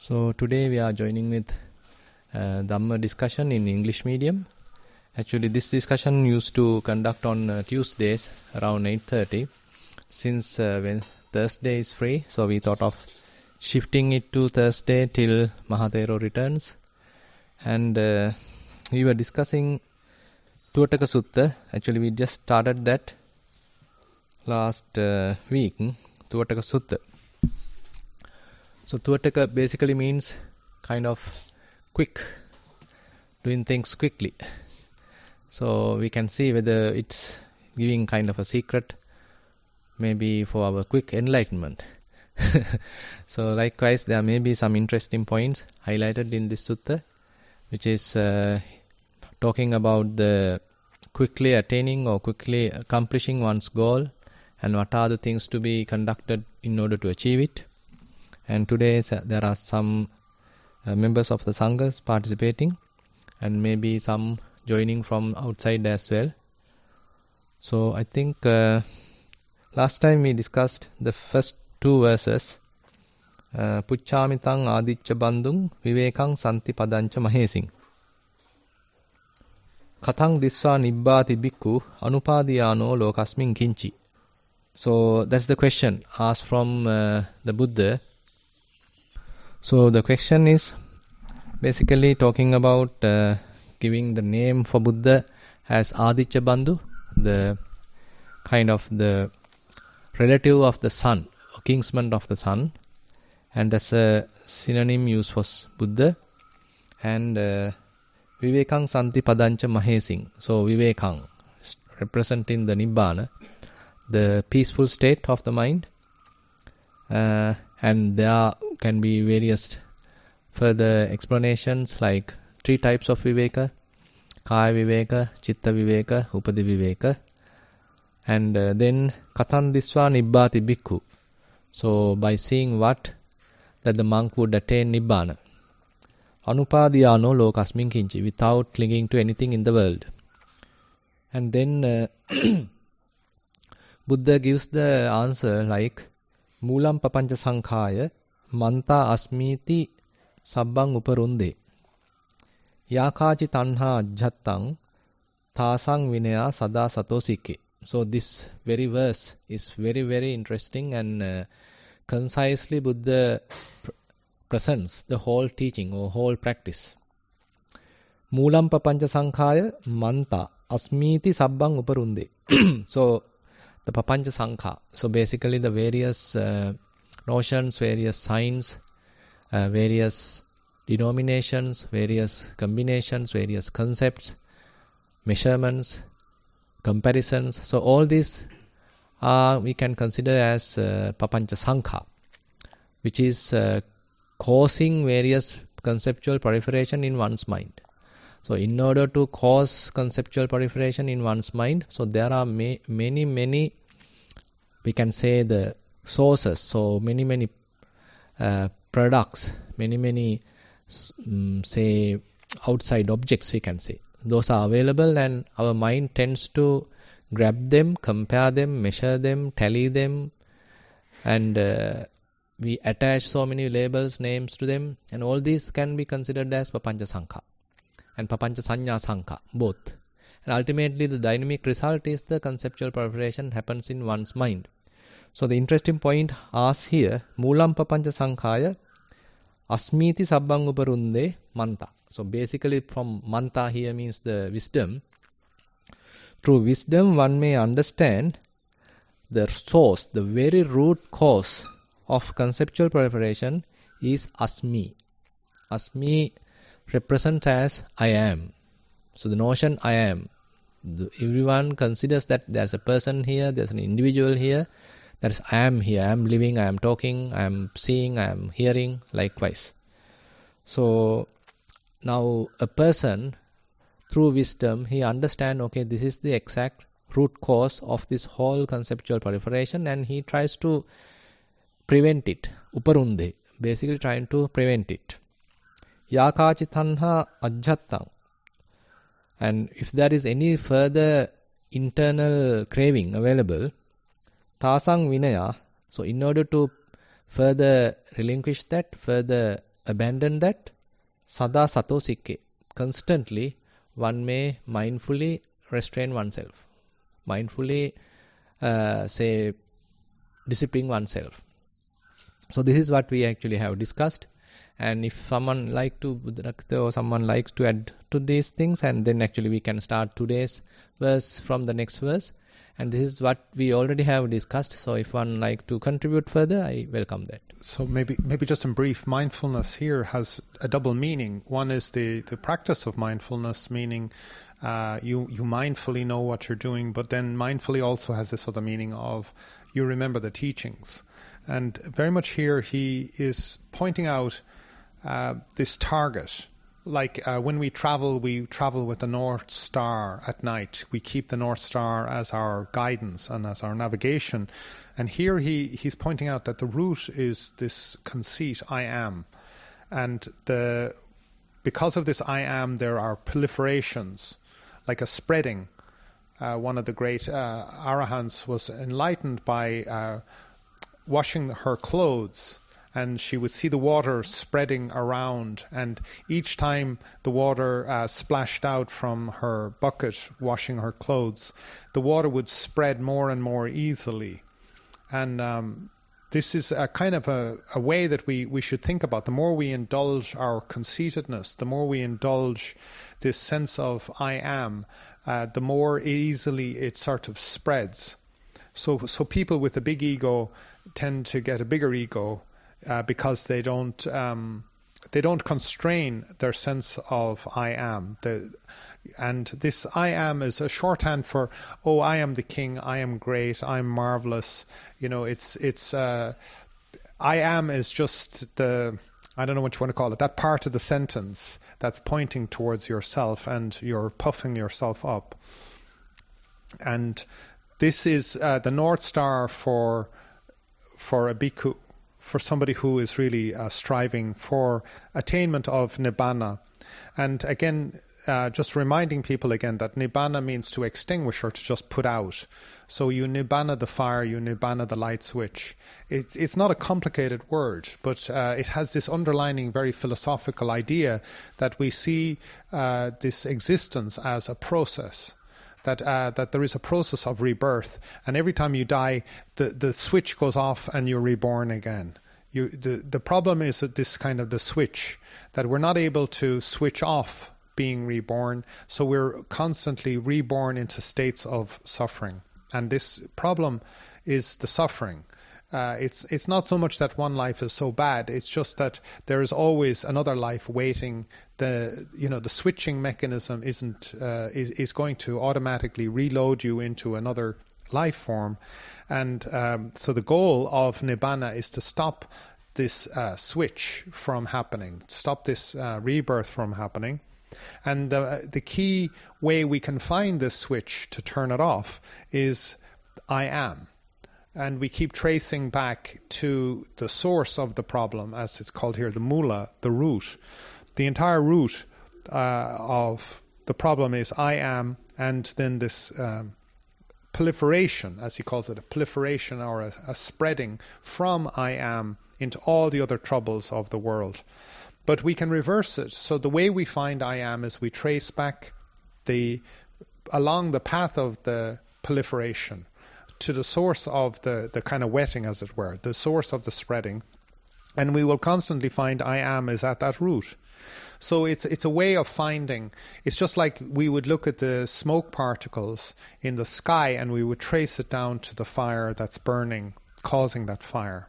So today we are joining with Dhamma discussion in English medium. Actually, this discussion used to conduct on Tuesdays around 8:30. Since when Thursday is free, so we thought of shifting it to Thursday till Thero returns. And we were discussing Tuataka Sutta. Actually, we just started that last week, Tuataka Sutta. So Tuataka basically means kind of quick, doing things quickly. So we can see whether it's giving kind of a secret, maybe for our quick enlightenment. So likewise, there may be some interesting points highlighted in this sutta, which is talking about the quickly attaining or quickly accomplishing one's goal, and what are the things to be conducted in order to achieve it. And today there are some members of the Sanghas participating, and maybe some joining from outside as well. So I think last time we discussed the first two verses. Pucchamitang adicca bandung vivekang santi padancha mahesing. Katang diswa nibbati bhikkhu anupadiyano lokasmin kinchi. So that's the question asked from the Buddha. So the question is basically talking about giving the name for Buddha as Adicca Bandhu, the kind of the relative of the sun, or kinsman of the sun, and that's a synonym used for Buddha. And Vivekang Santi Padancha Mahesing. So Vivekang representing the Nibbana, the peaceful state of the mind. And there can be various further explanations like 3 types of viveka: kaya viveka, chitta viveka, upadi viveka. And then katan diswa nibbati bhikkhu. So by seeing what, that the monk would attain nibbana. Anupadiyano lokasmin kinchi, without clinging to anything in the world. And then Buddha gives the answer like Moolam papancha sankhaya manta asmiti sabbang uparunde yakachi tanha ajhattang tasang vinaya sada satosike. So this very verse is very, very interesting, and concisely Buddha presents the whole teaching or whole practice. Moolam papancha sankhaya manta asmiti sabbang uparunde. So the papancha sankha, so basically the various notions, various signs, various denominations, various combinations, various concepts, measurements, comparisons. So all these we can consider as papancha sankha, which is causing various conceptual proliferation in one's mind. So in order to cause conceptual proliferation in one's mind, so there are many, we can say, the sources. So many products, many say outside objects, we can say. Those are available, and our mind tends to grab them, compare them, measure them, tally them, and we attach so many labels, names to them, and all these can be considered as papancha sankha and papancha sanya sankha, both. And ultimately the dynamic result is the conceptual proliferation happens in one's mind. So the interesting point asked here, Moolam papancha sankhaya asmiti sabbang uparunde manta. So basically from manta here means the wisdom. Through wisdom one may understand the source, the very root cause of conceptual proliferation is asmi. Asmi represents as I am. So the notion I am. Everyone considers that there's a person here, there's an individual here. That is, I am here, I am living, I am talking, I am seeing, I am hearing, likewise. So now a person, through wisdom, he understands, okay, this is the exact root cause of this whole conceptual proliferation, and he tries to prevent it. Uparunde, basically trying to prevent it. Yakachi tanha ajhattang. And if there is any further internal craving available, tasang vinaya. So in order to further relinquish that, further abandon that, sada sato sikke. Constantly, one may mindfully restrain oneself, mindfully, discipline oneself. So this is what we actually have discussed. And if someone likes to add to these things, and then actually we can start today's verse from the next verse. And this is what we already have discussed. So if one like to contribute further, I welcome that. So maybe just in brief, mindfulness here has a double meaning. One is the practice of mindfulness, meaning you mindfully know what you're doing, but then mindfully also has this other meaning of you remember the teachings. And very much here he is pointing out this target. Like when we travel with the North Star at night. We keep the North Star as our guidance and as our navigation. And here he's pointing out that the route is this conceit, I am. And because of this I am, there are proliferations, like a spreading. One of the great arahants was enlightened by washing her clothes. And she would see the water spreading around, and each time the water splashed out from her bucket washing her clothes, the water would spread more and more easily. And this is a kind of a way that we should think about. The more we indulge our conceitedness, the more we indulge this sense of I am, the more easily it sort of spreads. So people with a big ego tend to get a bigger ego, because they don't constrain their sense of I am. And this I am is a shorthand for, oh, I am the king, I am great, I'm marvelous. I am is just I don't know what you want to call it, that part of the sentence that's pointing towards yourself, and you're puffing yourself up. And this is the North Star for a bhikkhu, for somebody who is really striving for attainment of nibbana. And again, just reminding people again that nibbana means to extinguish or to just put out. So you nibbana the fire, you nibbana the light switch. It's not a complicated word, but it has this underlining very philosophical idea that we see this existence as a process. That there is a process of rebirth, and every time you die, the switch goes off and you're reborn again. The problem is that this kind of the switch, that we're not able to switch off being reborn, so we're constantly reborn into states of suffering. And this problem is the suffering. It's not so much that one life is so bad. It's just that there is always another life waiting. The switching mechanism is going to automatically reload you into another life form, and so the goal of nibbana is to stop this switch from happening, stop this rebirth from happening. And the key way we can find this switch to turn it off is I am. And we keep tracing back to the source of the problem, as it's called here, the mula, the root. The entire root of the problem is I am, and then this proliferation, as he calls it, a proliferation or a spreading from I am into all the other troubles of the world. But we can reverse it. So the way we find I am is we trace back along the path of the proliferation to the source of the kind of wetting, as it were, the source of the spreading. And we will constantly find I am is at that root. So it's a way of finding. It's just like we would look at the smoke particles in the sky and we would trace it down to the fire that's burning, causing that fire.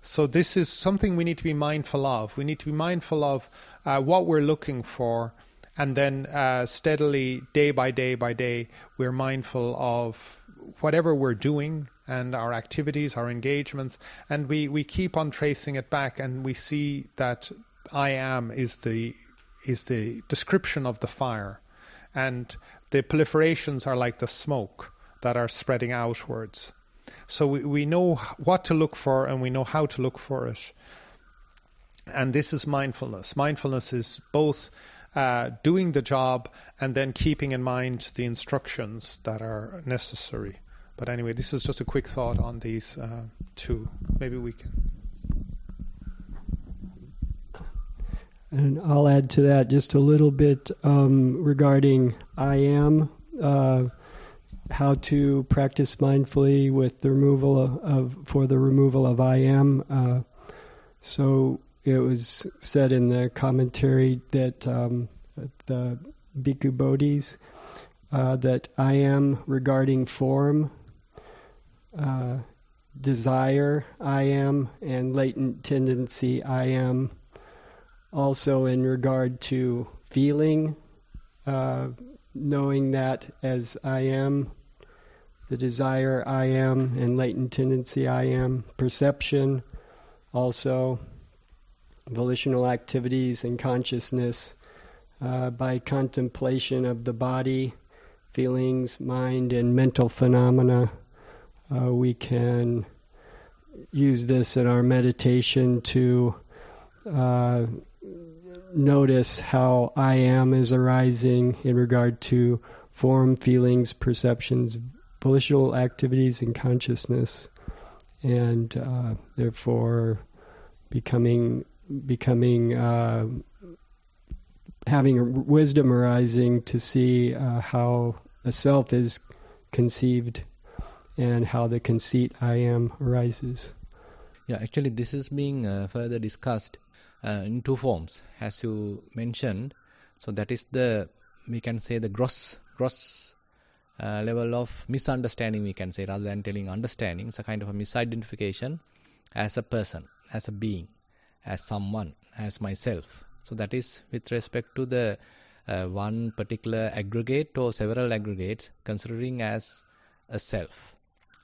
So this is something we need to be mindful of. We need to be mindful of what we're looking for, and then steadily, day by day, we're mindful of whatever we're doing and our activities, our engagements, and we keep on tracing it back, and we see that I am is the description of the fire, and the proliferations are like the smoke that are spreading outwards. So we know what to look for, and we know how to look for it. And this is mindfulness. Mindfulness is both doing the job and then keeping in mind the instructions that are necessary. But anyway, this is just a quick thought on these two. Maybe we can. And I'll add to that just a little bit regarding I am, how to practice mindfully with the removal for the removal of I am. So it was said in the commentary that the Bhikkhu Bodhis that I am regarding form, desire, I am, and latent tendency, I am. Also in regard to feeling, knowing that as I am, the desire I am, and latent tendency I am. Perception, also volitional activities and consciousness, by contemplation of the body, feelings, mind, and mental phenomena. We can use this in our meditation to notice how I am is arising in regard to form, feelings, perceptions, volitional activities, and consciousness, and therefore having a wisdom arising to see how the self is conceived and how the conceit I am arises. Yeah, actually this is being further discussed in two forms, as you mentioned. So that is we can say the gross level of misunderstanding, we can say, rather than telling understanding. It's a kind of a misidentification as a person, as a being, as someone, as myself. So that is with respect to the one particular aggregate or several aggregates considering as a self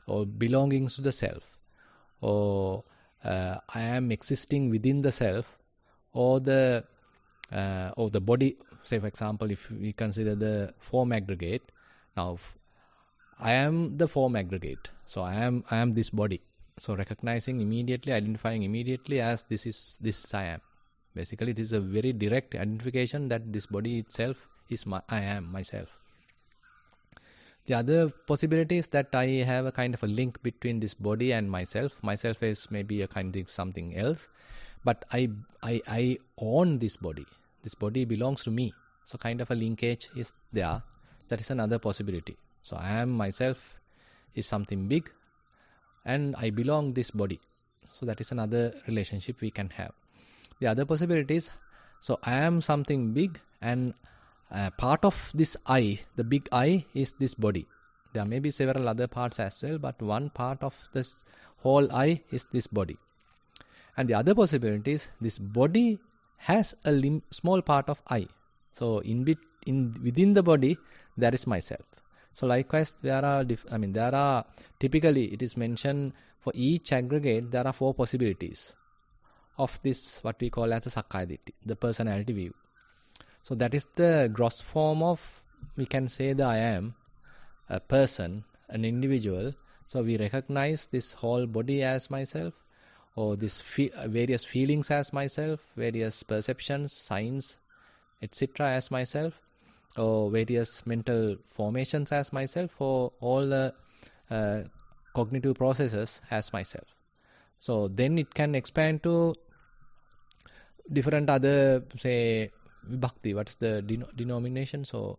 or belonging to the self, or I am existing within the self, or the body. Say for example, if we consider the form aggregate, now I am the form aggregate, so I am this body. So recognizing immediately, identifying immediately as this I am. Basically, it is a very direct identification that this body itself is I am, myself. The other possibility is that I have a kind of a link between this body and myself. Myself is maybe a kind of something else, but I own this body. This body belongs to me. So kind of a linkage is there. That is another possibility. So I am myself is something big, and I belong this body. So that is another relationship we can have. The other possibility is, so I am something big, and part of this I, the big I, is this body. There may be several other parts as well, but one part of this whole I is this body. And the other possibility is, this body has a small part of I. So within the body there is myself. So likewise, there are typically, it is mentioned for each aggregate there are 4 possibilities of this, what we call as a Sakkaya Ditthi, the personality view. So that is the gross form of, we can say, the I am, a person, an individual. So we recognize this whole body as myself, or this various feelings as myself, various perceptions, signs, etc. as myself, or various mental formations as myself, or all the cognitive processes as myself. So then it can expand to different other, say, vibhakti. What's the denomination? So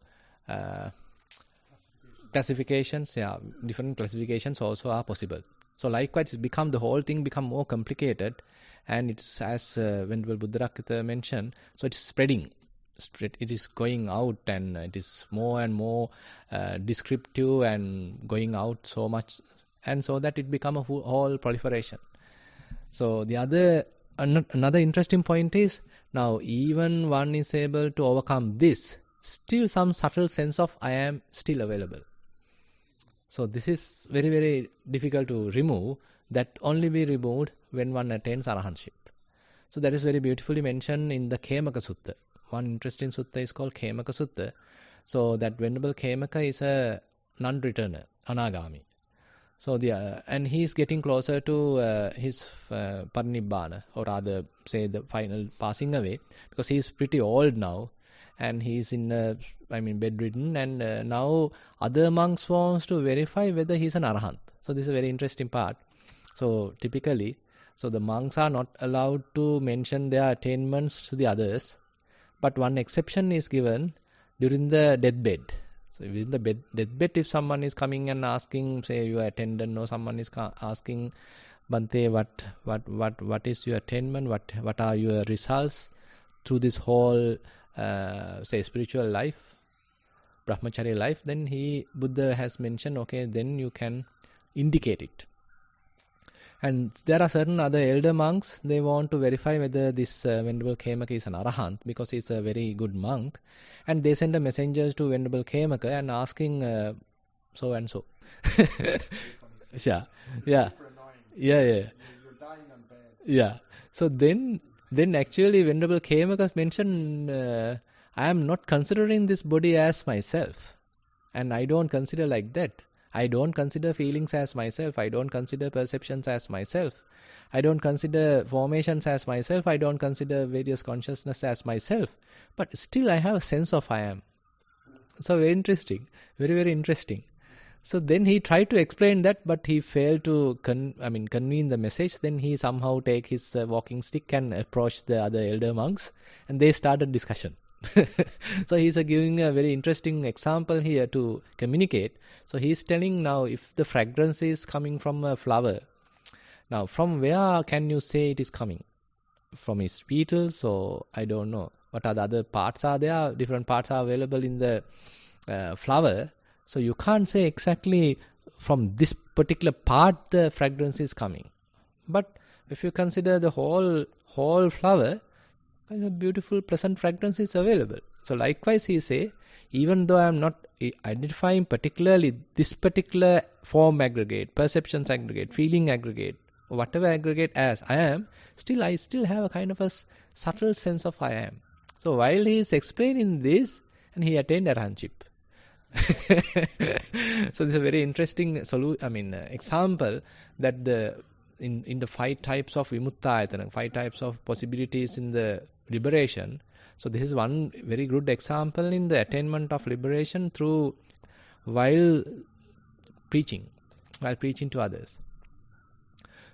classifications, yeah, different classifications also are possible. So likewise, the whole thing become more complicated, and it's as Venerable Buddhadasa mentioned. So it's spreading. It is going out, and it is more and more descriptive and going out so much, and so that it become a whole proliferation. So another interesting point is, now even one is able to overcome this, still some subtle sense of I am still available. So this is very, very difficult to remove. That only be removed when one attains arahantship. So that is very beautifully mentioned in the Khemaka Sutta. One interesting sutta is called Khemaka Sutta. So that Venerable Khemaka is a non-returner, anagami. So and he is getting closer to his parinibbana, or rather say the final passing away, because he is pretty old now, and he is bedridden, and now other monks wants to verify whether he is an arahant. So this is a very interesting part. So typically, So the monks are not allowed to mention their attainments to the others, but one exception is given during the deathbed. So within the deathbed, if someone is coming and asking, say your attendant or someone is asking, Bhante, what is your attainment? What are your results through this whole, say, spiritual life, brahmacharya life? Then Buddha has mentioned, okay, then you can indicate it. And there are certain other elder monks, they want to verify whether this Venerable Khemaka is an arahant, because he's a very good monk. And they send a messengers to Venerable Khemaka and asking so and so. Yeah. You're dying on bed. Yeah. So then actually Venerable Khemaka mentioned, I am not considering this body as myself. And I don't consider like that. I don't consider feelings as myself. I don't consider perceptions as myself. I don't consider formations as myself. I don't consider various consciousness as myself. But still I have a sense of I am. So very interesting. Very, very interesting. So then he tried to explain that, but he failed to convene the message. Then he somehow take his walking stick and approach the other elder monks, and they started discussion. So he's giving a very interesting example here to communicate. So he's telling now, if the fragrance is coming from a flower, now from where can you say it is coming? From its petals, or I don't know. What are the other parts are there? Different parts are available in the flower. So you can't say exactly from this particular part the fragrance is coming. But if you consider the whole flower, a beautiful, pleasant fragrance is available. So likewise he say, even though I am not identifying particularly this particular form aggregate, perceptions aggregate, feeling aggregate, whatever aggregate as I am, I still have a kind of a subtle sense of I am. So while he is explaining this, and he attained arahantship. So this is a very interesting example that in the 5 types of vimuttayatana, 5 types of possibilities in the liberation. So this is one very good example in the attainment of liberation through while preaching to others.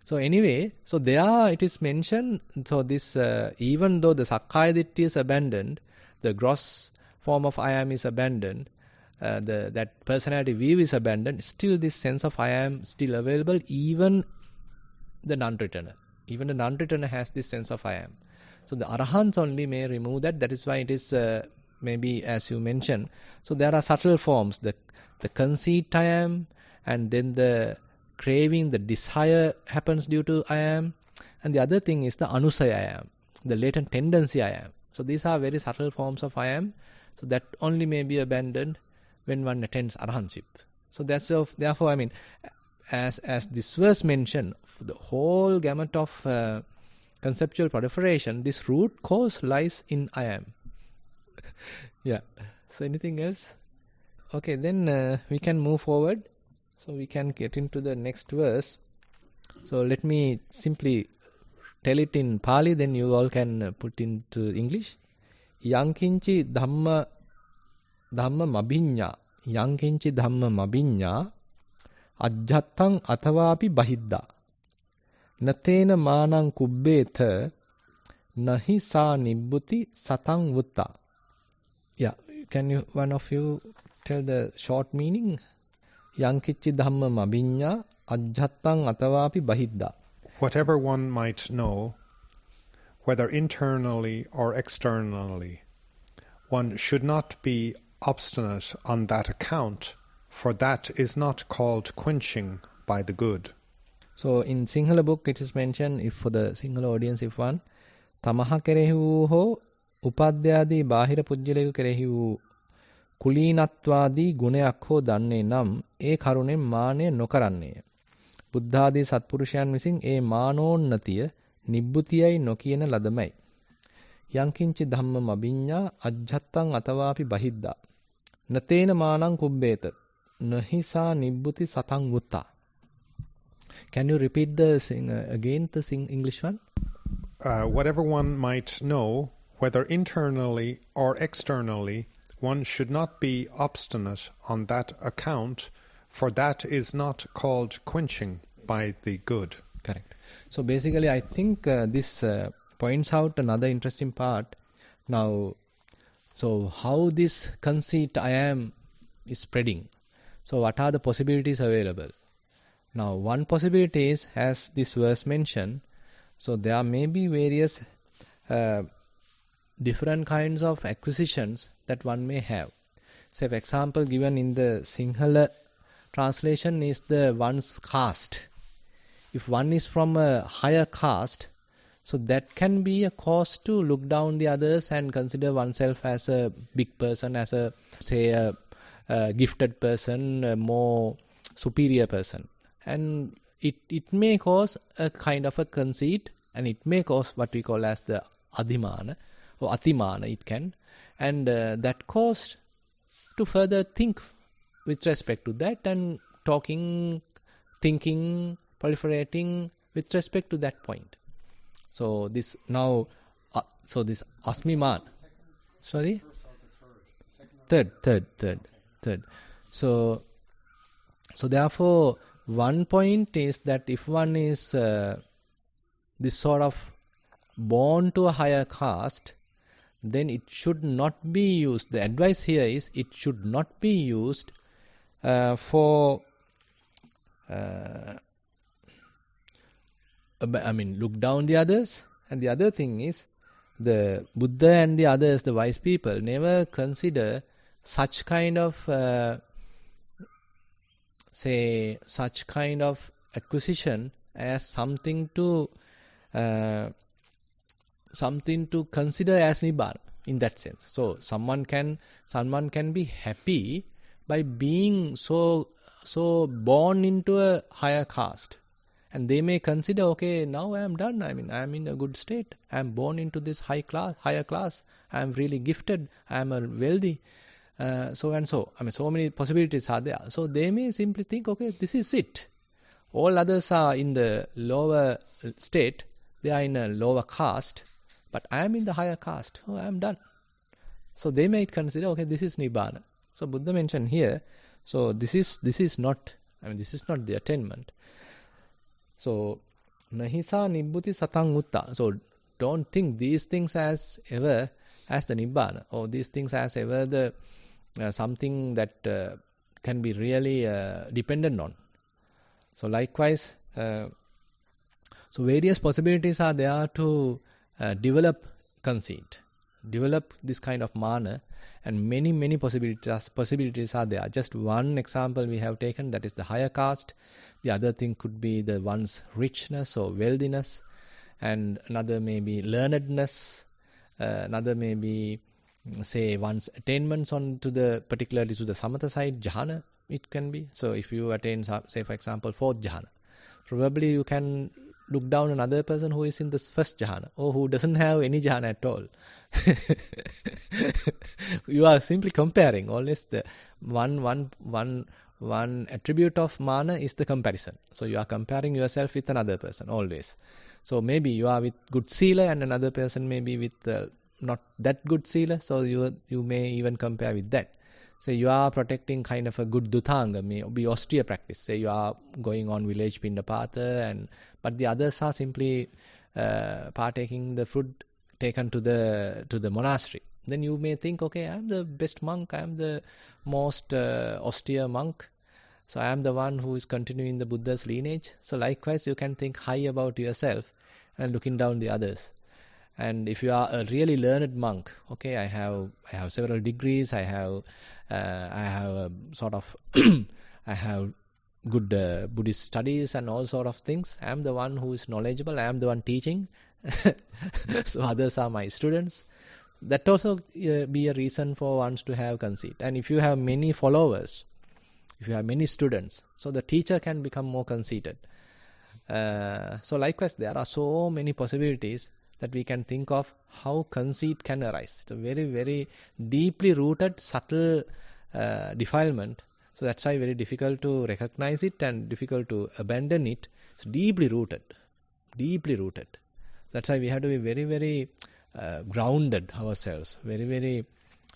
So anyway, so there it is mentioned, so this even though the Sakkaya Ditthi is abandoned, the gross form of I am is abandoned, that personality view is abandoned, still this sense of I am still available, even the non-returner. Even the non-returner has this sense of I am. So the arahants only may remove that. That is why it is maybe as you mentioned. So there are subtle forms, the conceit I am, and then the craving, the desire happens due to I am, and the other thing is the anusaya I am, the latent tendency I am. So these are very subtle forms of I am. So that only may be abandoned when one attains arahantship. So therefore, as this verse mentioned, the whole gamut of conceptual proliferation, this root cause lies in I am. Yeah. So anything else? Okay, then we can move forward. So we can get into the next verse. So let me simply tell it in Pali, then you all can put into English. Yankinchi Dhamma mabhinya, Yankinchi Dhamma mabhinya, ajjattang atavapi bahidda. Natena manang kubbetha, nahi sa nibbuti satang vutta. Yeah, can you, one of you, tell the short meaning? Yankichi Dhamma mabhinya, ajjattang atavapi bahidda. Whatever one might know, whether internally or externally, one should not be obstinate on that account, for that is not called quenching by the good. So in Sinhala book it is mentioned, if for the Sinhala audience, if one tamaha kerehi වූ හෝ උපද්‍යාදී බාහිර පුජ්‍යලයක කෙරෙහි වූ කුලීනත්වාදී ගුණයක් හෝ දන්නේ නම් ඒ කරුණෙන් මානය නොකරන්නේය. බුද්ධාදී සත්පුරුෂයන් විසින් ඒ මානෝන්නතිය නිබ්බුතියයි නොකියන ලදමයි. යංකින්චි ධම්ම මබිඤ්ඤා අජ්ජත්තං අතවාපි බහිද්දා. නතේන මානං කුබ්බේත. නහිසා නිබ්බුති සතං වුත්තා. Can you repeat the English one? Whatever one might know, whether internally or externally, one should not be obstinate on that account, for that is not called quenching by the good. Correct. So basically, I think this points out another interesting part. Now, so how this conceit I am is spreading. So what are the possibilities available? Now, one possibility is, as this verse mentioned, so there may be various different kinds of acquisitions that one may have. So, for example, given in the Sinhala translation is the one's caste. If one is from a higher caste, so that can be a cause to look down the others and consider oneself as a big person, as a, say, a gifted person, a more superior person. And it may cause a kind of a conceit, and it may cause what we call as the adhimana or atimana, it can. And that caused to further think with respect to that, and talking, thinking, proliferating with respect to that point. So this now, so this asmiman, sorry, third. So therefore, one point is that if one is this sort of born to a higher caste, then it should not be used. The advice here is it should not be used for look down the others. And the other thing is, the Buddha and the others, the wise people, never consider such kind of such kind of acquisition as something to consider as nibbana in that sense. So someone can be happy by being so born into a higher caste. And they may consider, okay, now I am done. I am in a good state. I am born into this higher class. I am really gifted. I am a wealthy. So and so. So many possibilities are there. So they may simply think, okay, this is it. All others are in the lower state. They are in a lower caste. But I am in the higher caste. Oh, I am done. So they may consider, okay, this is nibbana. So Buddha mentioned here. So this is not the attainment. So, nahisa nibbuti satang utta. So, don't think these things as ever as the nibbana, or these things as ever the something that can be really dependent on. So, likewise, so various possibilities are there to develop conceit, develop this kind of mana, and many possibilities are there. Just one example we have taken, that is the higher caste. The other thing could be the one's richness or wealthiness, and another may be learnedness, another may be, say, one's attainments particularly to the samatha side, jhana it can be. So if you attain, say for example, fourth jhana, probably you can look down another person who is in the first jhana, or who doesn't have any jhana at all. You are simply comparing. Always the one attribute of mana is the comparison. So you are comparing yourself with another person always. So maybe you are with good sila and another person may be with not that good sila. So you may even compare with that. So you are protecting kind of a good dutanga, may be austere practice. Say you are going on village pindapata, but the others are simply partaking the food taken to the monastery. Then you may think, okay, I am the best monk, I am the most austere monk, so I am the one who is continuing the Buddha's lineage. So likewise, you can think high about yourself and looking down the others. And if you are a really learned monk, okay, I have several degrees, I have sort of I have good Buddhist studies and all sort of things. I am the one who is knowledgeable, I am the one teaching. So others are my students. That also be a reason for ones to have conceit. And if you have many followers, if you have many students, so the teacher can become more conceited. So likewise, there are so many possibilities that we can think of how conceit can arise. It's a very, very deeply rooted, subtle defilement. So that's why very difficult to recognize it and difficult to abandon it. It's deeply rooted. That's why we have to be very, very grounded ourselves, very, very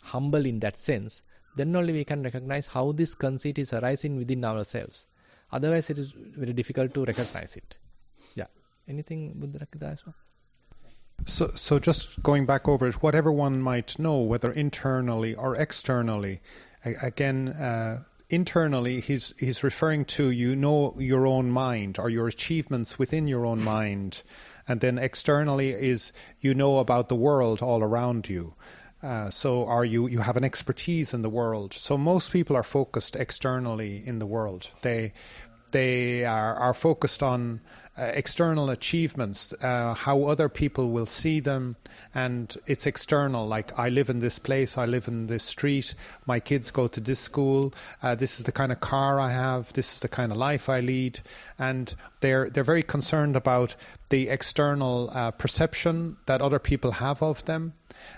humble in that sense. Then only we can recognize how this conceit is arising within ourselves. Otherwise, it is very difficult to recognize it. Yeah. Anything Buddha? So just going back over it, whatever one might know, whether internally or externally, again, internally he's referring to, you know, your own mind or your achievements within your own mind, and then externally is, you know, about the world all around you. So you have an expertise in the world. So most people are focused externally in the world. They are focused on external achievements, how other people will see them, and it's external. Like, I live in this place, I live in this street, my kids go to this school, this is the kind of car I have, this is the kind of life I lead, and they're very concerned about the external perception that other people have of them.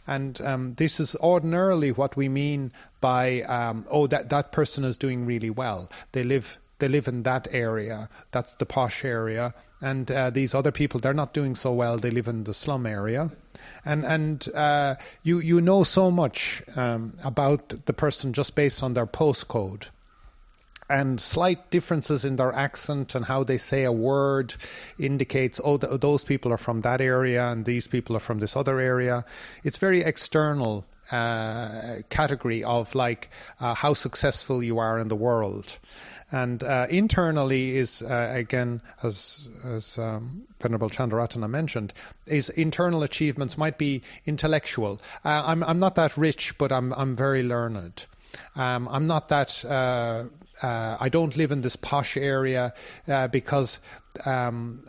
And this is ordinarily what we mean by, that person is doing really well. They live in that area, that's the posh area, and these other people, they're not doing so well, they live in the slum area. And you know so much about the person just based on their postcode. And slight differences in their accent and how they say a word indicates, those people are from that area and these people are from this other area. It's very external category of like how successful you are in the world. And internally is, again, as Panadure Chandaratana mentioned, is internal achievements might be intellectual. I'm not that rich, but I'm very learned. I'm not that. I don't live in this posh area because I'm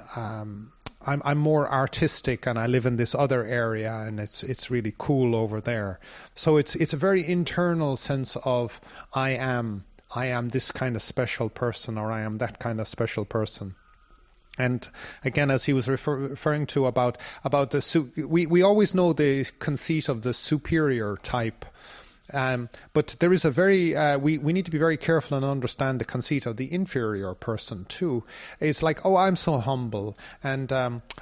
more artistic, and I live in this other area, and it's really cool over there. So it's a very internal sense of I am this kind of special person, or I am that kind of special person. And again, as he was referring to about we always know the conceit of the superior type. But there is a very, we need to be very careful and understand the conceit of the inferior person too. It's like, I'm so humble, and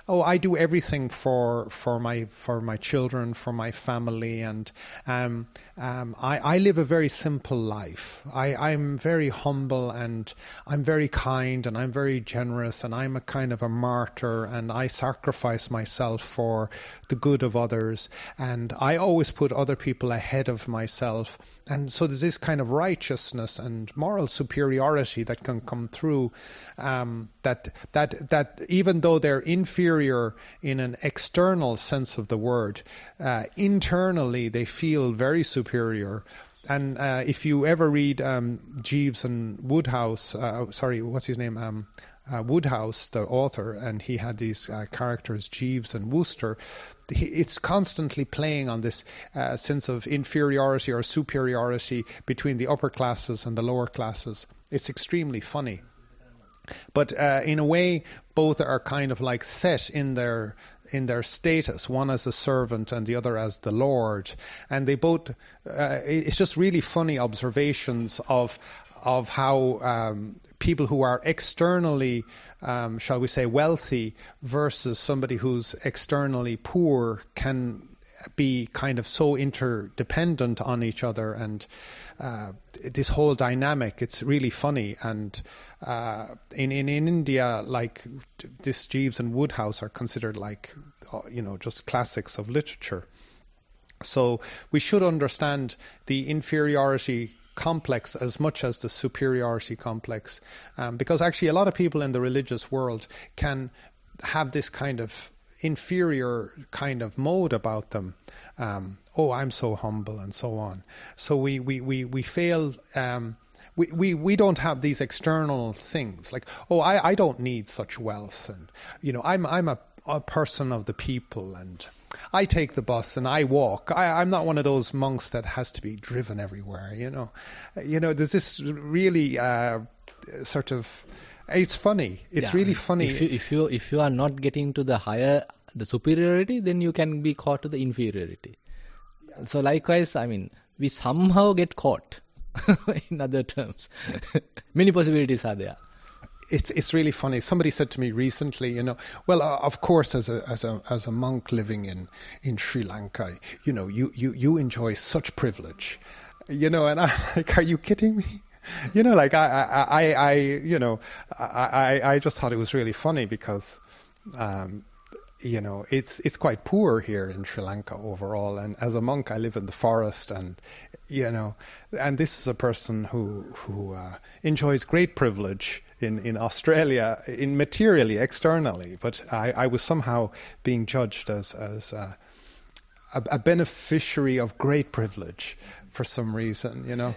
I do everything for my children, for my family, and I live a very simple life. I'm very humble, and I'm very kind, and I'm very generous, and I'm a kind of a martyr, and I sacrifice myself for the good of others, and I always put other people ahead of myself. And so there's this kind of righteousness and moral superiority that can come through, that even though they're inferior in an external sense of the word, internally they feel very superior. And if you ever read Jeeves and Woodhouse, what's his name? Woodhouse, the author, and he had these characters, Jeeves and Wooster. It's constantly playing on this sense of inferiority or superiority between the upper classes and the lower classes. It's extremely funny. But in a way, both are kind of like set in their status, one as a servant and the other as the Lord. And they both, it's just really funny observations of how people who are externally, shall we say, wealthy versus somebody who's externally poor can be kind of so interdependent on each other, and this whole dynamic, it's really funny. And in India, like this Jeeves and Woodhouse are considered like, just classics of literature. So we should understand the inferiority complex as much as the superiority complex, because actually a lot of people in the religious world can have this kind of inferior kind of mode about them. I'm so humble and so on. So we fail. We don't have these external things like, I don't need such wealth, and I'm a person of the people, and I take the bus and I walk. I'm not one of those monks that has to be driven everywhere. There's this really sort of. It's funny. It's really funny. If you are not getting to the superiority, then you can be caught to the inferiority. Yeah. So likewise, we somehow get caught. In other terms, many possibilities are there. It's really funny. Somebody said to me recently, of course, as a monk living in Sri Lanka, you enjoy such privilege, and I'm like, are you kidding me? I just thought it was really funny because, It's quite poor here in Sri Lanka overall. And as a monk, I live in the forest, and and this is a person who enjoys great privilege in Australia, in materially, externally. But I was somehow being judged as a beneficiary of great privilege for some reason,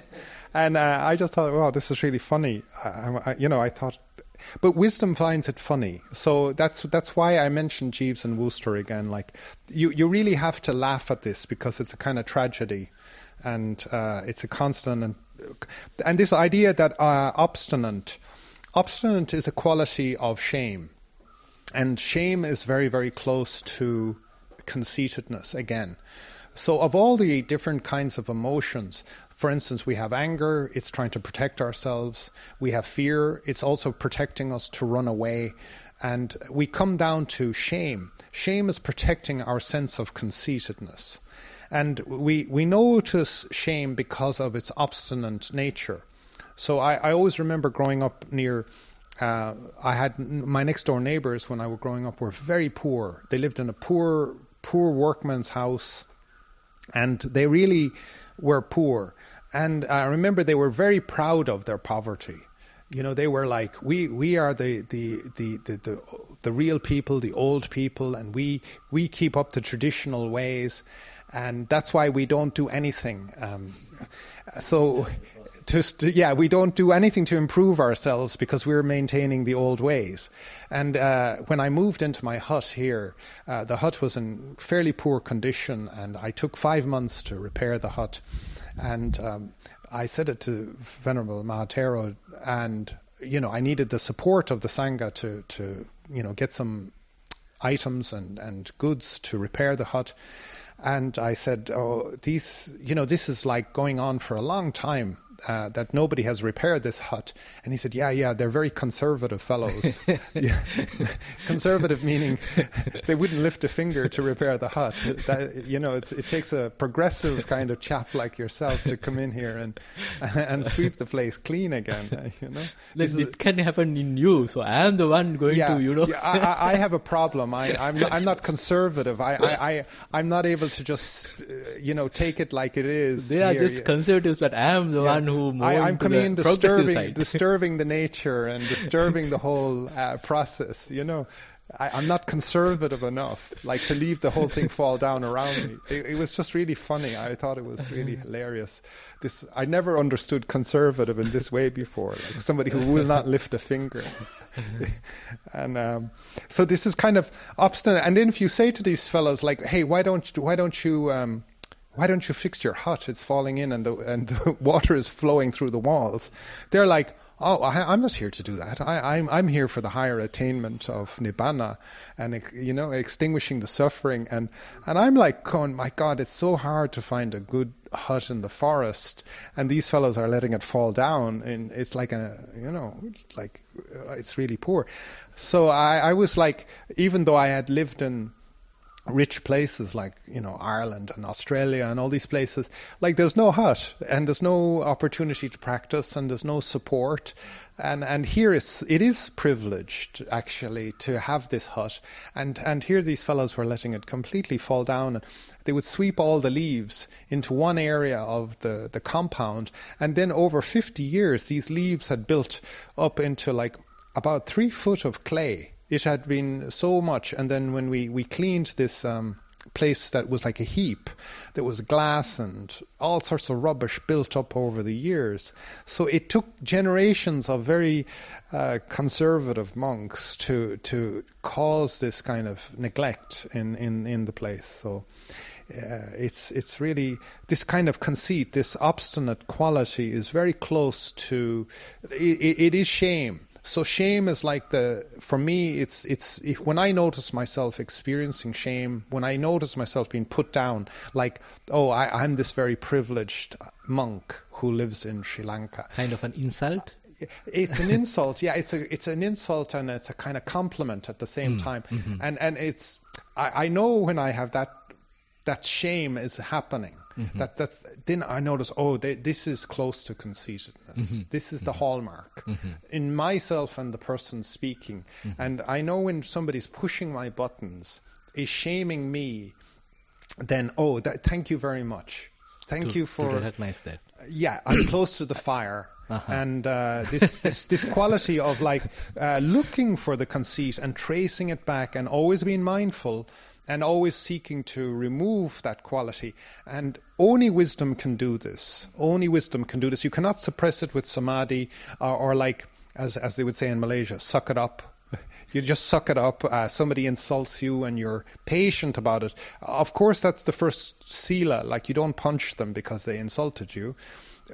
And I just thought, wow, this is really funny. I thought. But wisdom finds it funny. So that's why I mentioned Jeeves and Wooster again. Like, you really have to laugh at this because it's a kind of tragedy. And it's a constant. And this idea that obstinate is a quality of shame. And shame is very, very close to conceitedness again. So of all the different kinds of emotions, for instance, we have anger, it's trying to protect ourselves. We have fear, it's also protecting us to run away. And we come down to shame. Shame is protecting our sense of conceitedness. And we notice shame because of its obstinate nature. So I always remember growing up near... I had my next door neighbors when I was growing up were very poor. They lived in a poor workman's house, and they really were poor. And I remember they were very proud of their poverty. They were like, we are the real people, the old people, and we keep up the traditional ways, and that's why we don't do anything. We don't do anything to improve ourselves because we're maintaining the old ways. And when I moved into my hut here, the hut was in fairly poor condition, and I took 5 months to repair the hut. And I said it to Venerable Thero, and I needed the support of the Sangha to get some items and goods to repair the hut. And I said, this is like going on for a long time, that nobody has repaired this hut. And he said, yeah, they're very conservative fellows. Conservative meaning they wouldn't lift a finger to repair the hut. It takes a progressive kind of chap like yourself to come in here and sweep the place clean again. It can happen in you, so I am the one going to, Yeah, I have a problem. I'm not conservative. I'm not able to just, take it like it is. They are just conservatives, but I am the one who more I'm coming in side. disturbing the nature and disturbing the whole process. I'm not conservative enough, like to leave the whole thing fall down around me. It was just really funny. I thought it was really hilarious. I never understood conservative in this way before, like somebody who will not lift a finger. And so this is kind of obstinate. And then if you say to these fellows, like, hey, why don't you fix your hut? It's falling in and the water is flowing through the walls. They're like, oh, I'm not here to do that. I'm here for the higher attainment of nibbana and extinguishing the suffering. And I'm like going, my God, it's so hard to find a good hut in the forest, and these fellows are letting it fall down, and it's like it's really poor. So I was like, even though I had lived in rich places like Ireland and Australia and all these places, like there's no hut and there's no opportunity to practice and there's no support, and here it is privileged actually to have this hut, and here these fellows were letting it completely fall down. And they would sweep all the leaves into one area of the compound, and then over 50 years these leaves had built up into like about 3 foot of clay. It had been so much, and then when we cleaned this place that was like a heap, there was glass and all sorts of rubbish built up over the years. So it took generations of very conservative monks to cause this kind of neglect in the place. So it's really this kind of conceit, this obstinate quality is very close to it is shame. So shame is like for me, it's when I notice myself experiencing shame, when I notice myself being put down, like, oh, I'm this very privileged monk who lives in Sri Lanka. Kind of an insult? It's an insult, yeah. It's an insult and it's a kind of compliment at the same time. Mm-hmm. And it's I know when I have that shame is happening. Then I notice, this is close to conceitedness. This is the hallmark in myself and the person speaking. And I know when somebody's pushing my buttons, is shaming me, then thank you very much. Thank you for to recognize that. Yeah, I'm close to the fire. And this quality of like looking for the conceit and tracing it back and always being mindful and always seeking to remove that quality. And only wisdom can do this. Only wisdom can do this. You cannot suppress it with samadhi or like, as they would say in Malaysia, suck it up. You just suck it up. Somebody insults you and you're patient about it. Of course, that's the first sila. Like, you don't punch them because they insulted you.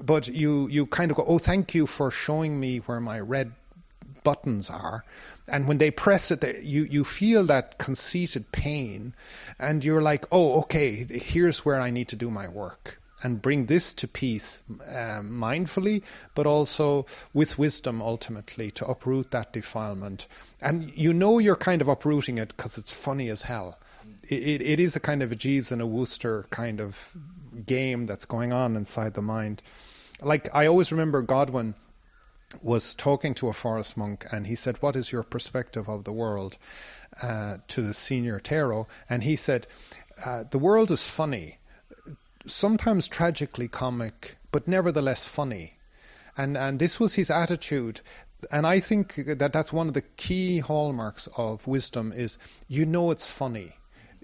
But you kind of go, thank you for showing me where my red buttons are. And when they press it, you feel that conceited pain. And you're like, okay, here's where I need to do my work. And bring this to peace mindfully, but also with wisdom ultimately to uproot that defilement. And you're kind of uprooting it because it's funny as hell. It is a kind of a Jeeves and a Wooster kind of game that's going on inside the mind. Like, I always remember Godwin was talking to a forest monk and he said, what is your perspective of the world to the senior Thero? And he said, the world is funny. Sometimes tragically comic, but nevertheless funny. And this was his attitude. And I think that's one of the key hallmarks of wisdom is, it's funny.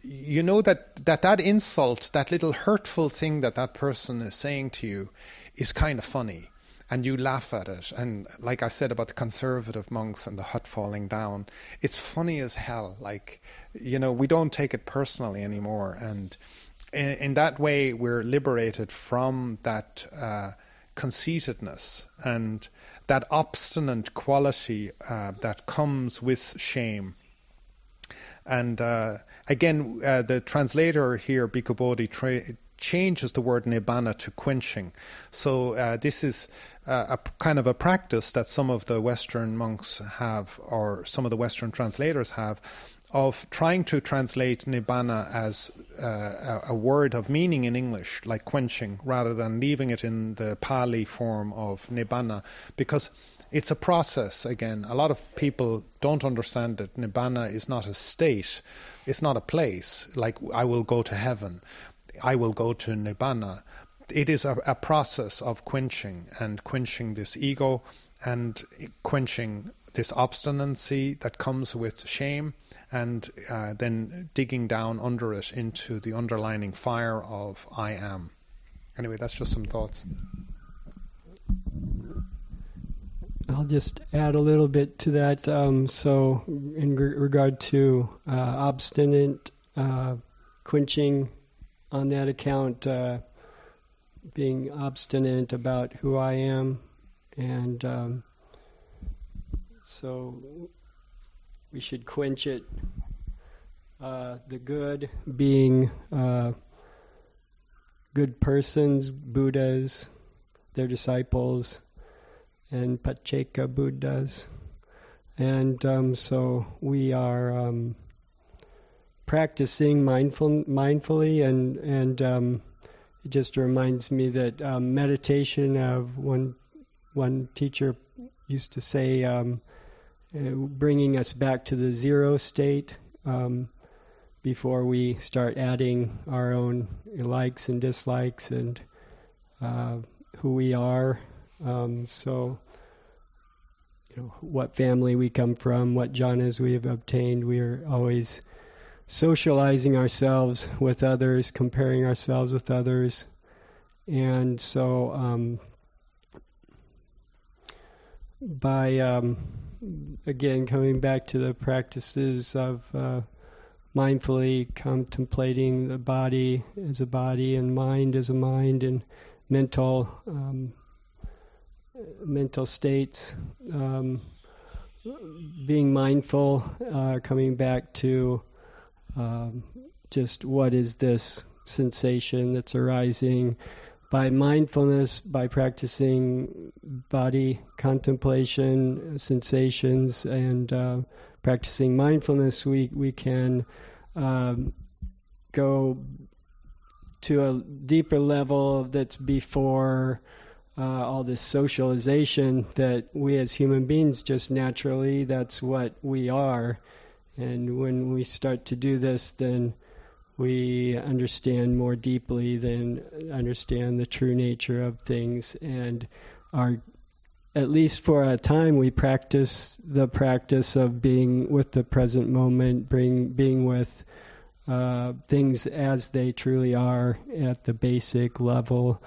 You know that insult, that little hurtful thing that person is saying to you is kind of funny. And you laugh at it. And like I said about the conservative monks and the hut falling down, it's funny as hell. Like, we don't take it personally anymore. And in that way, we're liberated from that conceitedness and that obstinate quality that comes with shame. And again, the translator here, Bhikkhu Bodhi, changes the word nibbana to quenching. So this is a kind of a practice that some of the Western monks have, or some of the Western translators have, of trying to translate nibbana as a word of meaning in English, like quenching, rather than leaving it in the Pali form of nibbana, because it's a process. Again, a lot of people don't understand that nibbana is not a state, it's not a place, like I will go to heaven, I will go to nibbana. It is a process of quenching, and quenching this ego, and quenching this obstinacy that comes with shame, and then digging down under it into the underlining fire of I am. Anyway, that's just some thoughts. I'll just add a little bit to that. So in regard to obstinate, quenching on that account, being obstinate about who I am, and so we should quench it. The good being good persons, Buddhas, their disciples, and Pacceka Buddhas. And so we are practicing mindfully, and it just reminds me that meditation, of one teacher used to say, bringing us back to the zero state before we start adding our own likes and dislikes and who we are. So, what family we come from, what jhanas we have obtained. We are always socializing ourselves with others, comparing ourselves with others. And so by again coming back to the practices of mindfully contemplating the body as a body and mind as a mind, and mental states, being mindful, coming back to just what is this sensation that's arising. By mindfulness, by practicing body contemplation, sensations, and practicing mindfulness, we can go to a deeper level that's before all this socialization, that we as human beings just naturally, that's what we are. And when we start to do this, then we understand more deeply, then understand the true nature of things, and are, at least for a time, we practice the practice of being with the present moment, being with things as they truly are at the basic level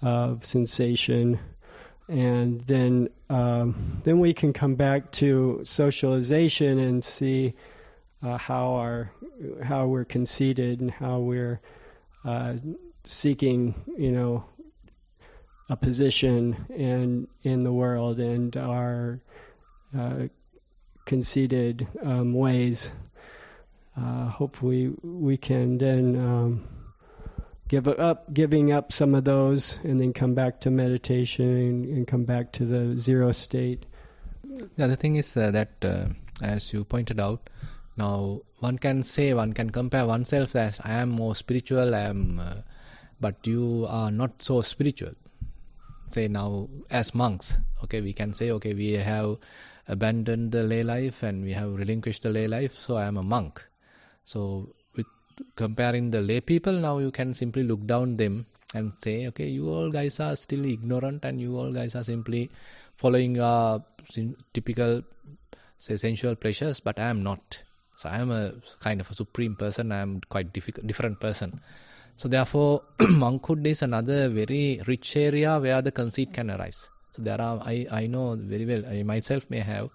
of sensation. And then we can come back to socialization and see how we're conceited and how we're seeking, a position in the world, and our conceited ways. Hopefully we can then giving up some of those, and then come back to meditation and come back to the zero state. The other thing is that, as you pointed out, now one can compare oneself as I am more spiritual, but you are not so spiritual. Say now, as monks, okay, we can say, okay, we have abandoned the lay life and we have relinquished the lay life, so I am a monk. So with comparing the lay people, now you can simply look down them and say, okay, you all guys are still ignorant and you all guys are simply following typical, say, sensual pleasures, but I am not. So I am a kind of a supreme person, I am quite different person. So therefore, monkhood is another very rich area where the conceit can arise. So there are, I know very well, I myself may have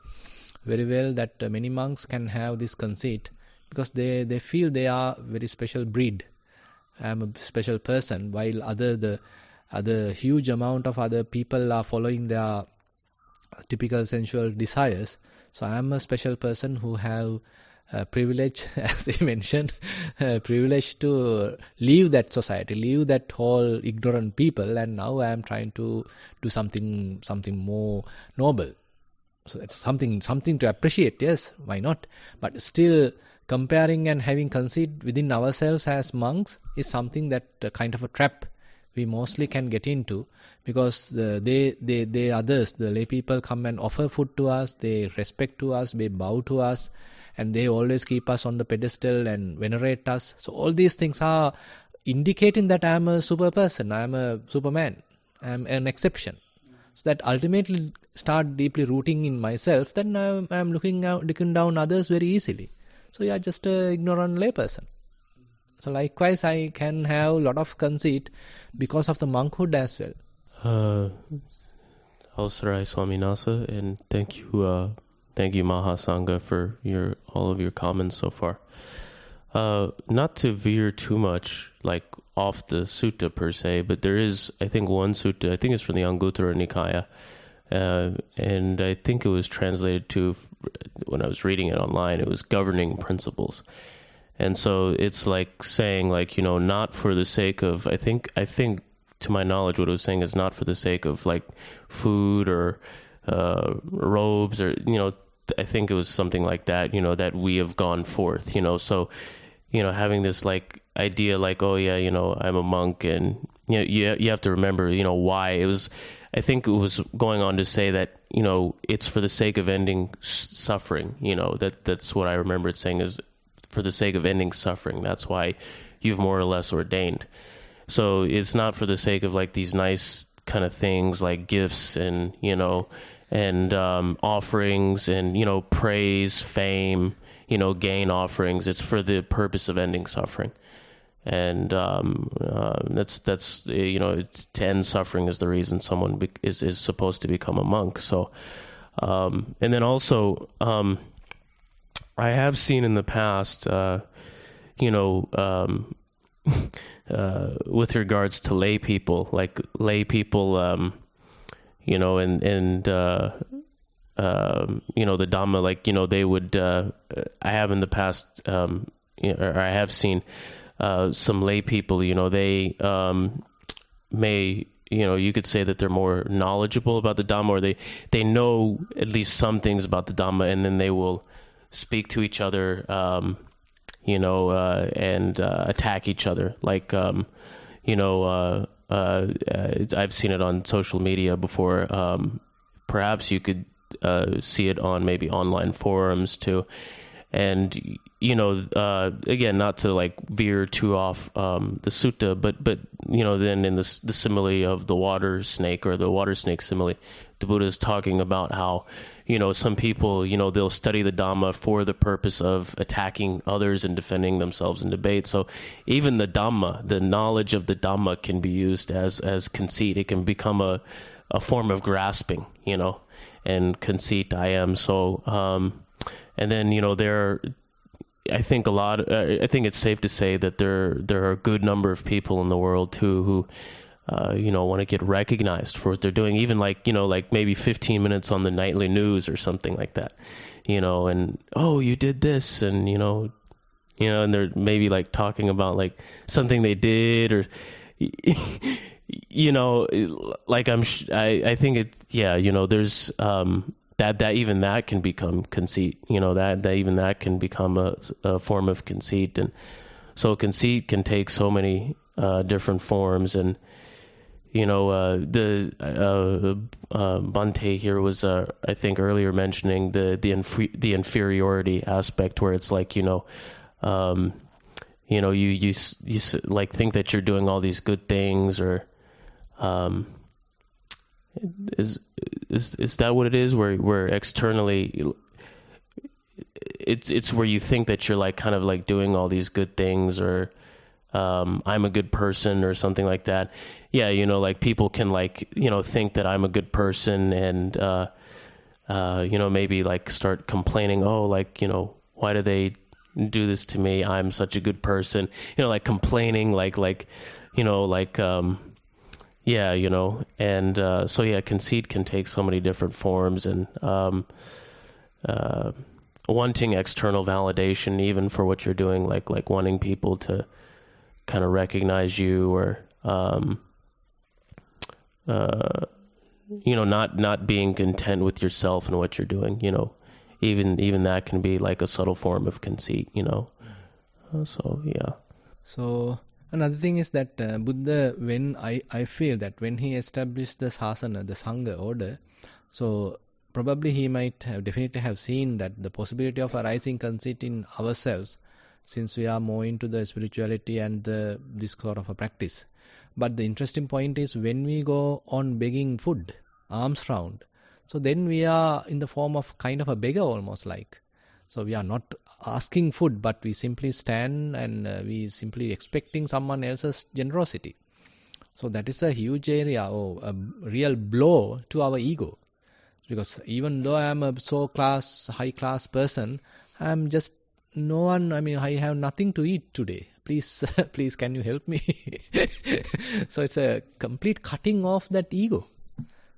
very well that many monks can have this conceit, because they feel they are very special breed. I am a special person, while the other huge amount of other people are following their typical sensual desires. So I am a special person who have privilege, as they mentioned, privilege to leave that society, leave that whole ignorant people, and now I am trying to do something more noble. So it's something to appreciate, yes, why not? But still, comparing and having conceit within ourselves as monks is something that kind of a trap we mostly can get into, because they others, the lay people, come and offer food to us, they respect to us, they bow to us, and they always keep us on the pedestal and venerate us. So all these things are indicating that I am a super person, I am a superman, I am an exception. So that ultimately start deeply rooting in myself, then I am looking down others very easily. So you are just an ignorant lay person. So likewise, I can have a lot of conceit because of the monkhood as well. Avsarai Swaminasa, and thank you Mahasangha for all of your comments so far. Not to veer too much off the sutta per se, but there is, I think, one sutta, I think it's from the Anguttara Nikaya, and I think it was translated to, when I was reading it online, it was governing principles. And so it's saying not for the sake of, I think to my knowledge what it was saying is not for the sake of food or robes, or I think it was something like that, that we have gone forth, so having this idea oh yeah, I'm a monk, and you have to remember why it was. I think it was going on to say that it's for the sake of ending suffering, that's what I remember it saying, is for the sake of ending suffering. That's why you've more or less ordained. So it's not for the sake of these nice kind of things like gifts and and offerings and praise, fame, gain offerings. It's for the purpose of ending suffering, and that's to end suffering is the reason someone is supposed to become a monk. So and then also I have seen in the past with regards to lay people, and the Dhamma, they would, I have in the past, or I have seen some lay people, they may, you could say that they're more knowledgeable about the Dhamma, or they know at least some things about the Dhamma, and then they will speak to each other and attack each other. Like, I've seen it on social media before. Perhaps you could see it on maybe online forums too. And, again, not to like veer too off the sutta, but then in the simile of the water snake, or the water snake simile, the Buddha is talking about how, some people, they'll study the Dhamma for the purpose of attacking others and defending themselves in debate. So even the Dhamma, the knowledge of the Dhamma, can be used as conceit. It can become a form of grasping, and conceit, I am. So, and then, I think it's safe to say that there are a good number of people in the world too who, want to get recognized for what they're doing, even like maybe 15 minutes on the nightly news or something like that, and, oh, you did this, and, and they're maybe like talking about like something they did, or, like I think it, there's, that even that can become conceit, that even that can become a form of conceit. And so conceit can take so many different forms. And Bhante here was I think earlier mentioning the inferiority aspect, where it's like you like think that you're doing all these good things, or is that what it is, where externally it's where you think that you're like kind of like doing all these good things, or I'm a good person or something like that. Yeah, like people can like think that I'm a good person, and maybe like start complaining, oh, like why do they do this to me? I'm such a good person, like complaining, yeah, and so yeah, conceit can take so many different forms, and wanting external validation even for what you're doing, like wanting people to kind of recognize you, or not being content with yourself and what you're doing, even that can be like a subtle form of conceit, so yeah. So another thing is that Buddha, when I feel that when he established the sasana, the sangha order, so probably he might have definitely have seen that the possibility of arising conceit in ourselves, since we are more into the spirituality and this sort of a practice. But the interesting point is when we go on begging food, arms round, so then we are in the form of kind of a beggar almost like. So we are not asking food, but we simply stand and we simply expecting someone else's generosity. So that is a huge area, or a real blow to our ego. Because even though I am a high class person, I am just no one. I mean, I have nothing to eat today. Please, please, can you help me? So it's a complete cutting off that ego.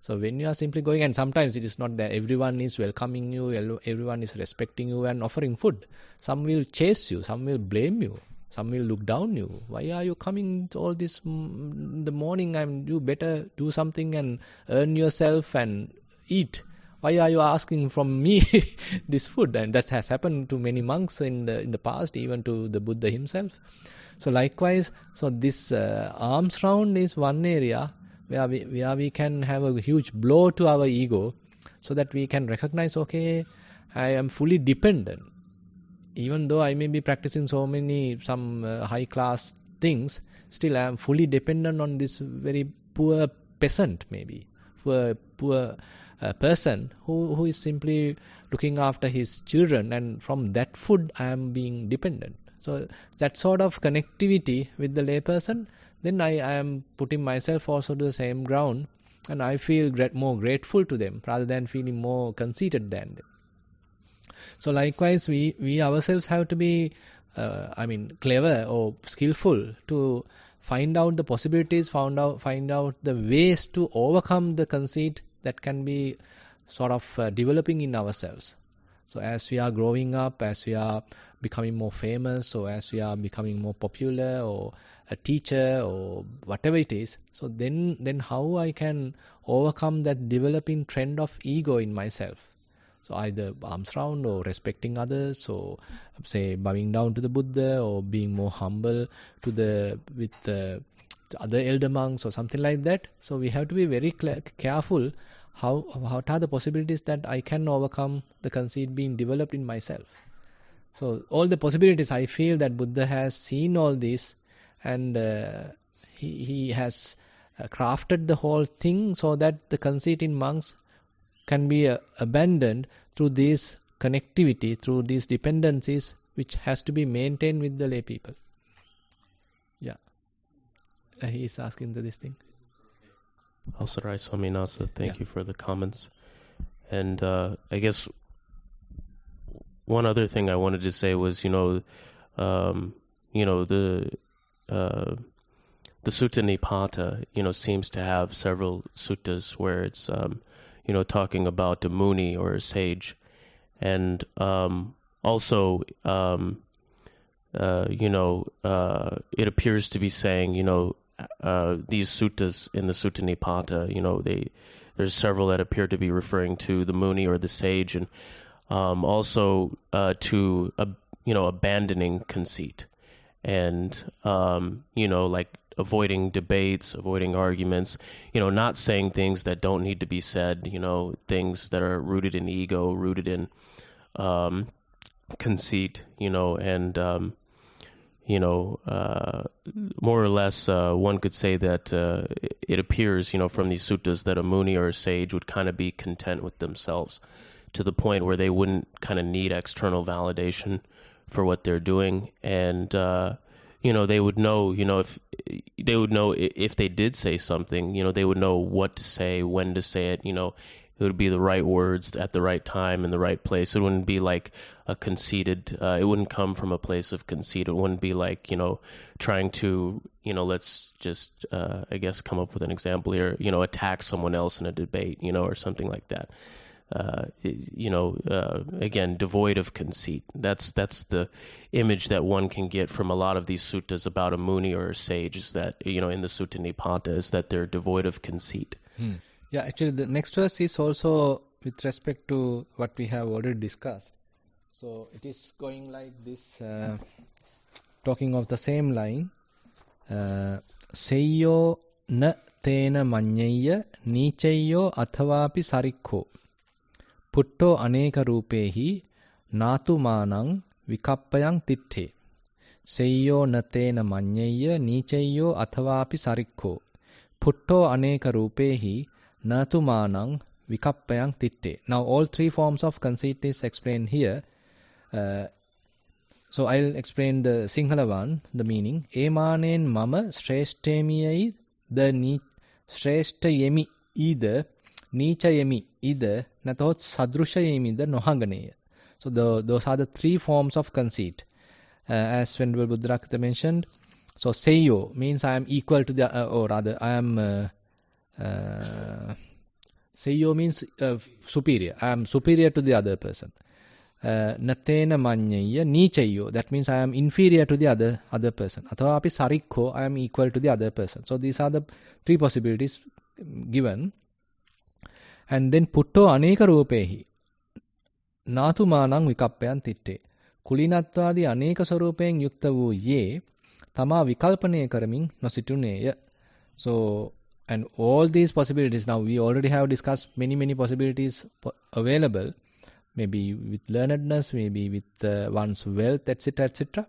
So when you are simply going, and sometimes it is not that everyone is welcoming you, everyone is respecting you and offering food. Some will chase you, some will blame you, some will look down you. Why are you coming to all this in the morning? You better do something and earn yourself and eat. Why are you asking from me this food? And that has happened to many monks in the past, even to the Buddha himself. So likewise, so this arms round is one area where we can have a huge blow to our ego, so that we can recognize, okay, I am fully dependent. Even though I may be practicing some high class things, still I am fully dependent on this very poor peasant, maybe poor person who is simply looking after his children, and from that food I am being dependent. So that sort of connectivity with the layperson, then I am putting myself also to the same ground, and I feel more grateful to them rather than feeling more conceited than them. So likewise, we ourselves have to be, clever or skillful to find out the possibilities, find out the ways to overcome the conceit that can be sort of developing in ourselves. So as we are growing up, as we are becoming more famous, or as we are becoming more popular, or a teacher, or whatever it is, so then how I can overcome that developing trend of ego in myself. So either arms round or respecting others, or say bowing down to the Buddha, or being more humble with the other elder monks or something like that. So we have to be very careful what are the possibilities that I can overcome the conceit being developed in myself. So all the possibilities, I feel that Buddha has seen all this, and he has crafted the whole thing so that the conceit in monks can be abandoned through this connectivity, through these dependencies, which has to be maintained with the lay people. Yeah. He is asking this thing. Avsarai Swaminasa, thank you for the comments. And I guess one other thing I wanted to say was, the Sutta Nipata, seems to have several suttas where it's, talking about a Mooney or a sage. And also, it appears to be saying, these suttas in the Sutta Nipata, there's several that appear to be referring to the Mooney or the sage, and also to abandoning conceit, and like avoiding debates, avoiding arguments, not saying things that don't need to be said, things that are rooted in ego, rooted in conceit, and more or less, one could say that it appears, from these suttas that a Mooney or a sage would kind of be content with themselves, to the point where they wouldn't kind of need external validation for what they're doing, and they would know, if they did say something, they would know what to say, when to say it, it would be the right words at the right time in the right place. It wouldn't be like a conceited, it wouldn't come from a place of conceit. It wouldn't be like, trying to, let's just, I guess, come up with an example here, attack someone else in a debate, or something like that. Again, devoid of conceit. That's the image that one can get from a lot of these suttas about a Mooney or a sage, is that, in the Sutta Nipata, is that they're devoid of conceit. Yeah, actually the next verse is also with respect to what we have already discussed. So it is going like this, talking of the same line. Seyyo na tena manyaya nichayyo athavapi sarikho putto aneka rupehi natu manang vikappayang titte. Seyyo na tena manyaya nichayyo athavapi sarikho putto aneka rupehi natu manang vikappayang titte. Now all three forms of conceit is explained here. So I'll explain the Sinhala one, the meaning. Emanen mama shreshthemiyai the shreshthayemi either nichayemi either nathot sadrushayemi the nohanganeya. So those are the three forms of conceit. As Venerable Buddharakkhita mentioned, so Seyyo means I am equal to the, or rather I am Seyyo means superior. I am superior to the other person. Natena manyaya nichayyo, that means I am inferior to the other person. Athava api sarikho, I am equal to the other person. So these are the three possibilities given. And then putto aneka rupehi natu manang vikappayan titte. Kulinatwadi aneka swarupen yukta vu ye tama vikalpane karamin nosituneya. So, and all these possibilities, now we already have discussed many possibilities available, maybe with learnedness, maybe with one's wealth, etc., etc.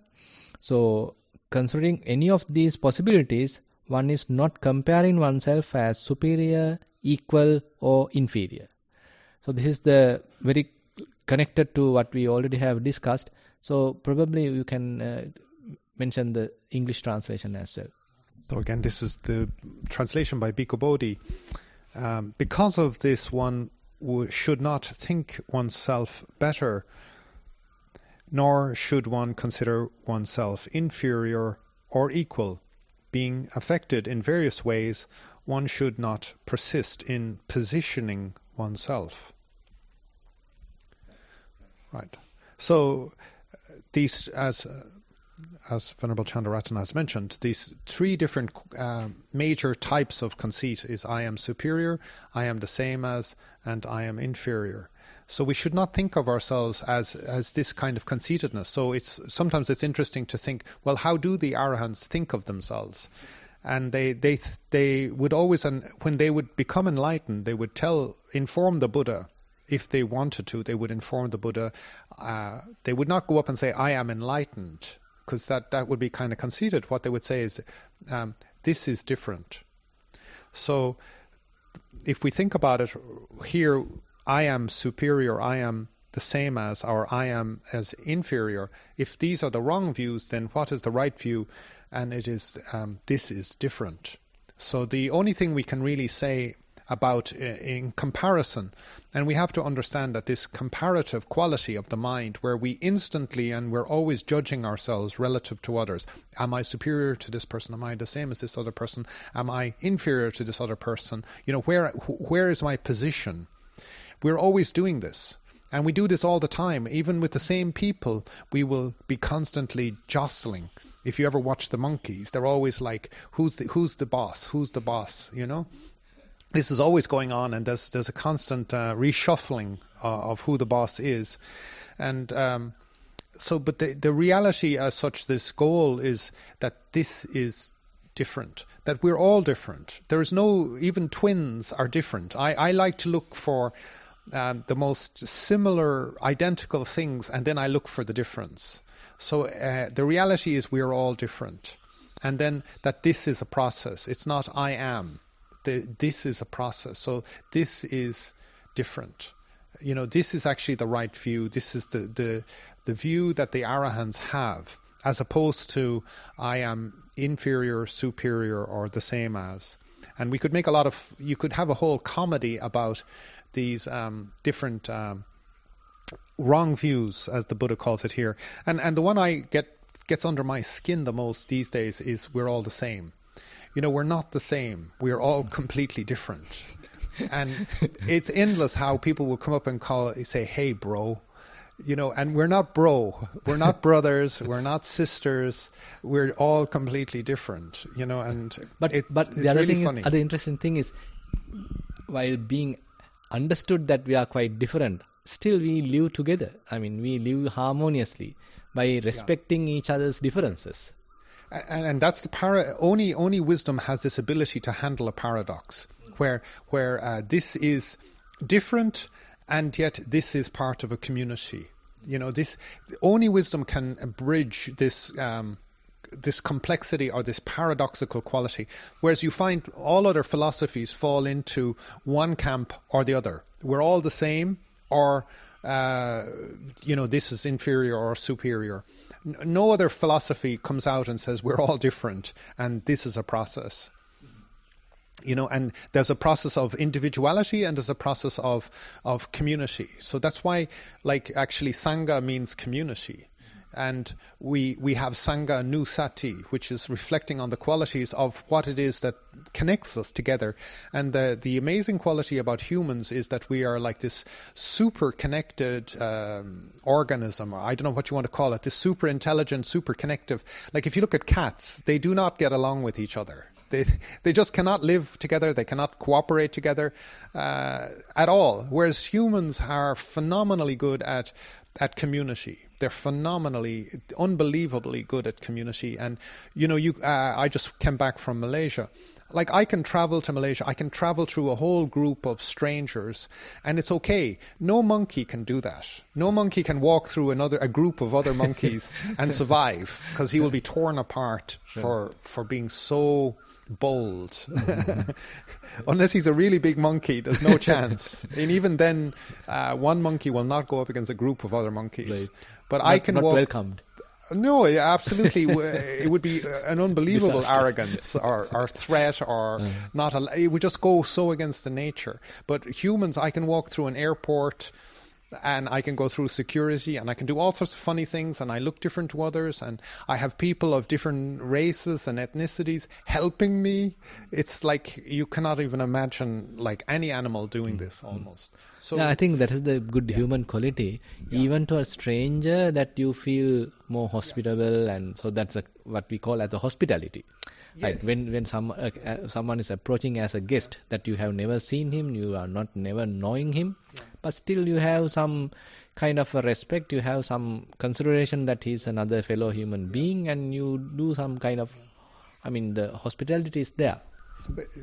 So, considering any of these possibilities, one is not comparing oneself as superior, equal, or inferior. So, this is the very connected to what we already have discussed. So, probably you can mention the English translation as well. So again, this is the translation by Bhikkhu Bodhi. Because of this, one should not think oneself better, nor should one consider oneself inferior or equal. Being affected in various ways, one should not persist in positioning oneself. Right. So these, as Venerable Chandaratana has mentioned, these three different major types of conceit is I am superior, I am the same as, and I am inferior. So we should not think of ourselves as this kind of conceitedness. So sometimes it's interesting to think, well, how do the arahants think of themselves? And they would always, and when they would become enlightened, they would inform the Buddha. If they wanted to, they would inform the Buddha. They would not go up and say, I am enlightened, because that would be kind of conceited. What they would say is, this is different. So if we think about it, here, I am superior, I am the same as, or I am as inferior. If these are the wrong views, then what is the right view? And it is, this is different. So the only thing we can really say about in comparison, and we have to understand that this comparative quality of the mind, where we instantly and we're always judging ourselves relative to others. Am I superior to this person? Am I the same as this other person? Am I inferior to this other person? Where is my position? We're always doing this. And we do this all the time. Even with the same people, we will be constantly jostling. If you ever watch the monkeys, they're always like, who's the boss? Who's the boss? This is always going on, and there's a constant reshuffling of who the boss is. And but the reality as such, this goal is that this is different, that we're all different. There is even twins are different. I like to look for the most similar, identical things, and then I look for the difference. So the reality is we're all different. And then that this is a process. It's not I am. This is a process. So this is different. This is actually the right view. This is the view that the arahants have, as opposed to I am inferior, superior, or the same as. And we could make you could have a whole comedy about these different wrong views, as the Buddha calls it here. And the one I gets under my skin the most these days is we're all the same. We're not the same. We're all completely different. And it's endless how people will come up and say, hey, bro. And we're not bro. We're not brothers. We're not sisters. We're all completely different, But it's the other really thing funny. Other interesting thing is, while being understood that we are quite different, still we live together. I mean, we live harmoniously by respecting each other's differences. And that's the only wisdom has this ability to handle a paradox, where this is different and yet this is part of a community. Only wisdom can bridge this complexity or this paradoxical quality, whereas you find all other philosophies fall into one camp or the other. We're all the same, or this is inferior or superior. No other philosophy comes out and says we're all different and this is a process. And there's a process of individuality and there's a process of community. So that's why, actually Sangha means community. And we have Sangha Nusati, which is reflecting on the qualities of what it is that connects us together. And the amazing quality about humans is that we are like this super connected organism, or I don't know what you want to call it, this super intelligent, super connective. Like if you look at cats, they do not get along with each other. They just cannot live together. They cannot cooperate together at all. Whereas humans are phenomenally good at community. They're unbelievably good at community. And I just came back from Malaysia. I can travel to Malaysia. I can travel through a whole group of strangers, and it's okay. No monkey can do that. No monkey can walk through a group of other monkeys and survive, because he will be torn apart for being so bold. Unless he's a really big monkey, there's no chance. And even then, one monkey will not go up against a group of other monkeys. Right. But I can not walk. Welcomed. No, absolutely. It would be an unbelievable Disaster. Arrogance or threat or not. It would just go so against the nature. But humans, I can walk through an airport and I can go through security and I can do all sorts of funny things and I look different to others and I have people of different races and ethnicities helping me. It's like you cannot even imagine any animal doing this almost. So I think that is the good human quality. Even to a stranger, that you feel more hospitable, and so that's what we call as a hospitality. Yes. Like when someone is approaching as a guest, that you have never seen him, you are never knowing him, but still you have some kind of a respect, you have some consideration that he's another fellow human being, and you do some kind of, the hospitality is there.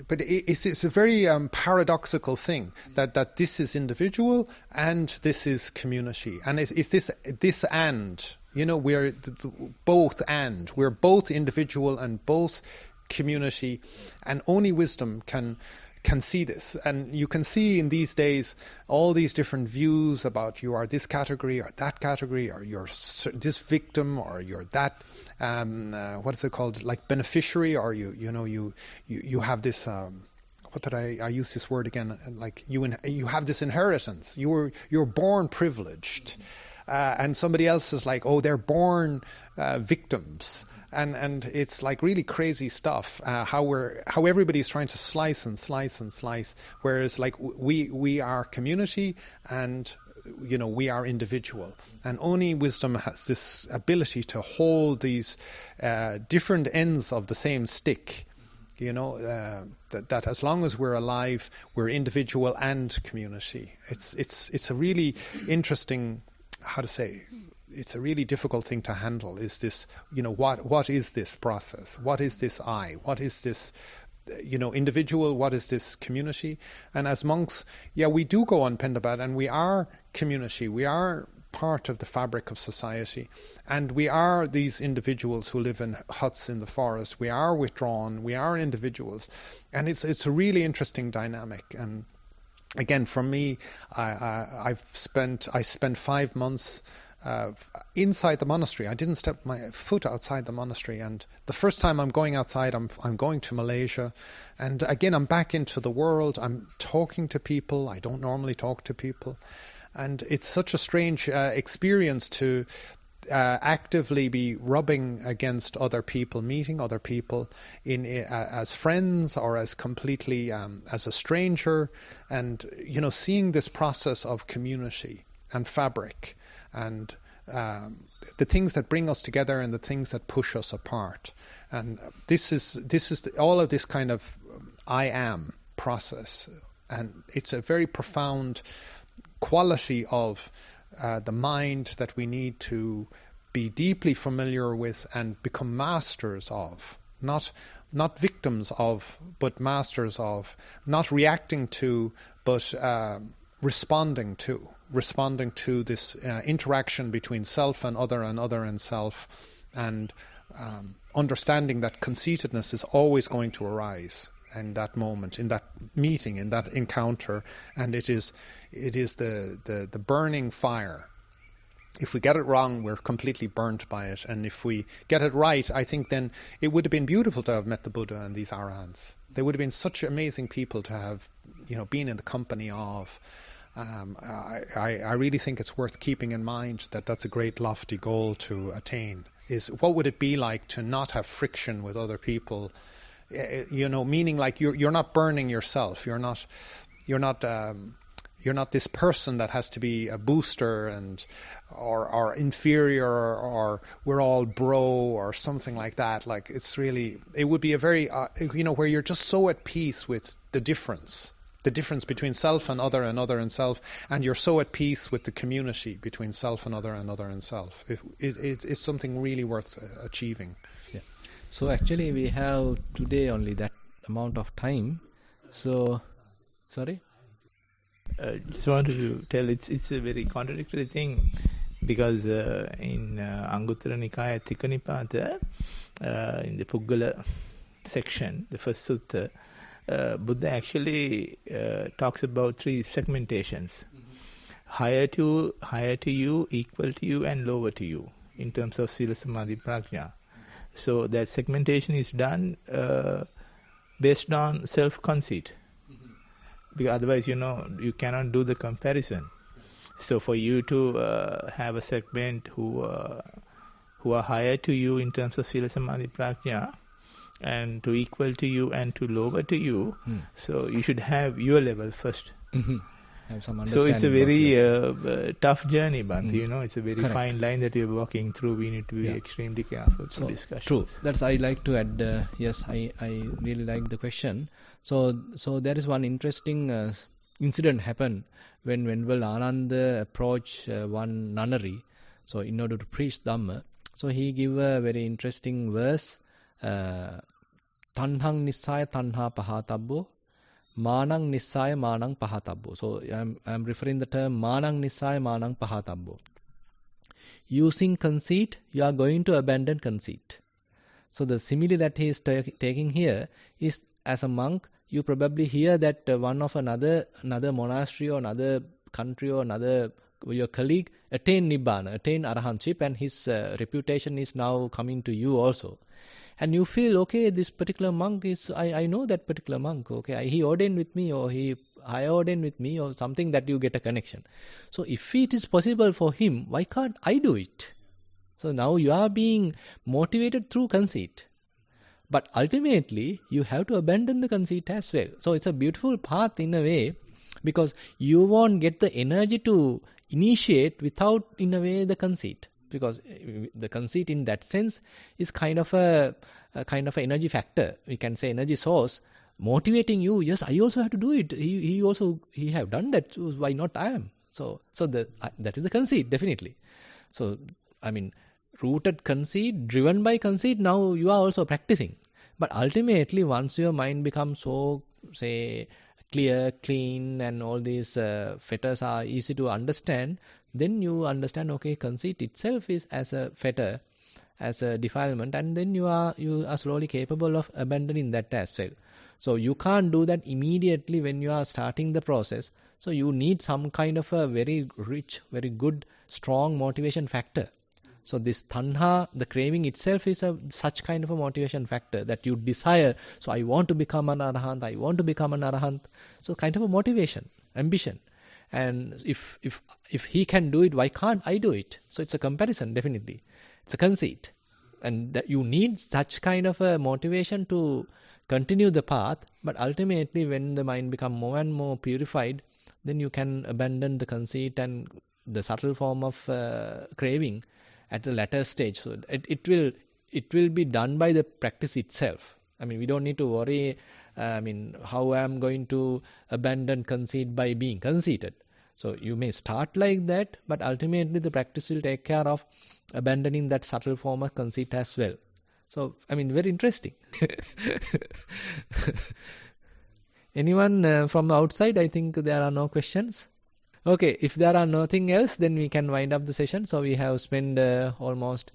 But it's a very paradoxical thing that this is individual and this is community, and it's this and we're both, and we're both individual and both community, and only wisdom can see this. And you can see in these days all these different views about you are this category or that category, or you're this victim, or you're that what is it called, like beneficiary, or you have this what did I use this word again, like you have this inheritance, you're born privileged, and somebody else is like, oh, they're born victims. And it's like really crazy stuff, how everybody's trying to slice and slice and slice, whereas like we are community, and we are individual, and only wisdom has this ability to hold these different ends of the same stick, that as long as we're alive, we're individual and community. It's a really interesting, how to say, it's a really difficult thing to handle. Is this, what is this process? What is this I? What is this, individual? What is this community? And as monks, we do go on Pendabad, and we are community. We are part of the fabric of society, and we are these individuals who live in huts in the forest. We are withdrawn. We are individuals, and it's a really interesting dynamic. And again, for me, I spent 5 months inside the monastery. I didn't step my foot outside the monastery, and the first time I'm going outside, I'm going to Malaysia, and again I'm back into the world. I'm talking to people. I don't normally talk to people, and it's such a strange experience to actively be rubbing against other people, meeting other people as friends or as completely as a stranger, and seeing this process of community and fabric, and the things that bring us together and the things that push us apart. And this is all of this kind of I am process, and it's a very profound quality of the mind that we need to be deeply familiar with and become masters of, not victims of, but masters of, not reacting to, but responding to this interaction between self and other and self, and understanding that conceitedness is always going to arise in that moment, in that meeting, in that encounter, and it is the burning fire. If we get it wrong, we're completely burnt by it, and if we get it right, I think then it would have been beautiful to have met the Buddha and these arahants. They would have been such amazing people to have, been in the company of. I really think it's worth keeping in mind that that's a great lofty goal to attain. Is what would it be like to not have friction with other people? Meaning like you're not burning yourself. You're not this person that has to be a booster and or inferior, or we're all bro or something like that. Like it would be a very where you're just so at peace with the difference between self and other and self, and you're so at peace with the community between self and other and self. It's something really worth achieving. Yeah. So actually we have today only that amount of time. So, sorry? Just wanted to tell it's a very contradictory thing, because in Anguttara Nikaya Thika Nipata, in the Puggala section, the first sutta, Buddha actually talks about 3 segmentations: higher to you, equal to you, and lower to you in terms of Sila Samadhi Prajna. So that segmentation is done based on self-conceit. Because otherwise, you cannot do the comparison. So for you to have a segment who are higher to you in terms of Sila Samadhi Prajna, and to equal to you and to lower to you, so you should have your level first. Have some so it's a very tough journey, Bhante. It's a very Correct. fine line that we're walking through. We need to be extremely careful for discussions. True. That's I like to add. Yes, I really like the question. So there is one interesting incident happened when Venerable Ananda approached one nunnery, so in order to preach Dhamma. So he gave a very interesting verse, Tanhang Nissaya Tanha Pahatabbo, Manang Nissaya Manang Pahatabbo. So I'm referring the term Manang Nissaya Manang Pahatabbo. Using conceit, you are going to abandon conceit. So the simile that he is taking here is, as a monk, you probably hear that one of another monastery or another country or your colleague attained Nibbana, attained Arahantship, and his reputation is now coming to you also. And you feel, okay, this particular monk is, I know that particular monk, okay, he ordained with me, or I ordained with me, or something, that you get a connection. So if it is possible for him, why can't I do it? So now you are being motivated through conceit. But ultimately, you have to abandon the conceit as well. So it's a beautiful path in a way, because you won't get the energy to initiate without, in a way, the conceit. Because the conceit in that sense is kind of a energy factor. We can say energy source motivating you. Yes, I also have to do it. He have done that. So why not I am? So that is the conceit, definitely. So I mean, rooted conceit, driven by conceit. Now you are also practicing. But ultimately, once your mind becomes so, say, clear, clean, and all these fetters are easy to understand, then you understand, okay, conceit itself is as a fetter, as a defilement, and then you are slowly capable of abandoning that as well. So you can't do that immediately when you are starting the process. So you need some kind of a very rich, very good, strong motivation factor. So this tanha, the craving itself, is such kind of a motivation factor that you desire. So I want to become an arahant, I want to become an arahant. So kind of a motivation, ambition. And if he can do it, why can't I do it? So it's a comparison, definitely. It's a conceit. And that you need such kind of a motivation to continue the path. But ultimately, when the mind becomes more and more purified, then you can abandon the conceit and the subtle form of craving at the latter stage. So it will be done by the practice itself. I mean, we don't need to worry, how I am going to abandon conceit by being conceited. So you may start like that, but ultimately the practice will take care of abandoning that subtle form of conceit as well. So, very interesting. Anyone from outside? I think there are no questions. Okay, if there are nothing else, then we can wind up the session. So we have spent almost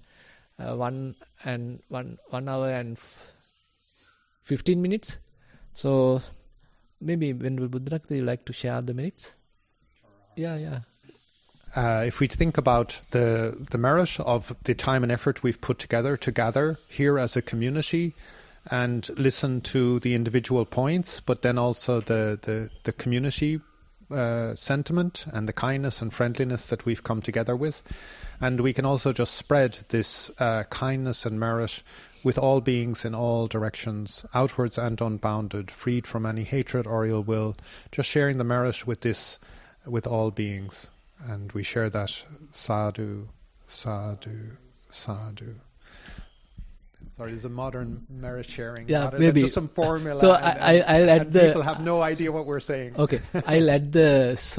1 hour and 15 minutes. So maybe when Budrak, you like to share the minutes? Yeah. If we think about the merit of the time and effort we've put together to gather here as a community and listen to the individual points, but then also the community sentiment and the kindness and friendliness that we've come together with. And we can also just spread this kindness and merit with all beings in all directions, outwards and unbounded, freed from any hatred or ill will, just sharing the merit with all beings. And we share that sadhu, sadhu, sadhu. Sorry, there's a modern merit sharing. Yeah, maybe. Just some formula. So I'll add the... people have no idea what we're saying. Okay, I'll add this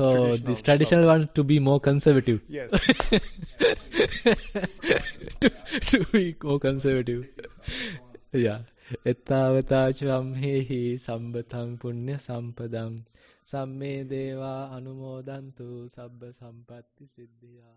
traditional one to be more conservative. Yes. to be more conservative. Yeah. Ettavata hehi sambatang punya sampadam samme deva anumodantu sabba sampatti siddhya.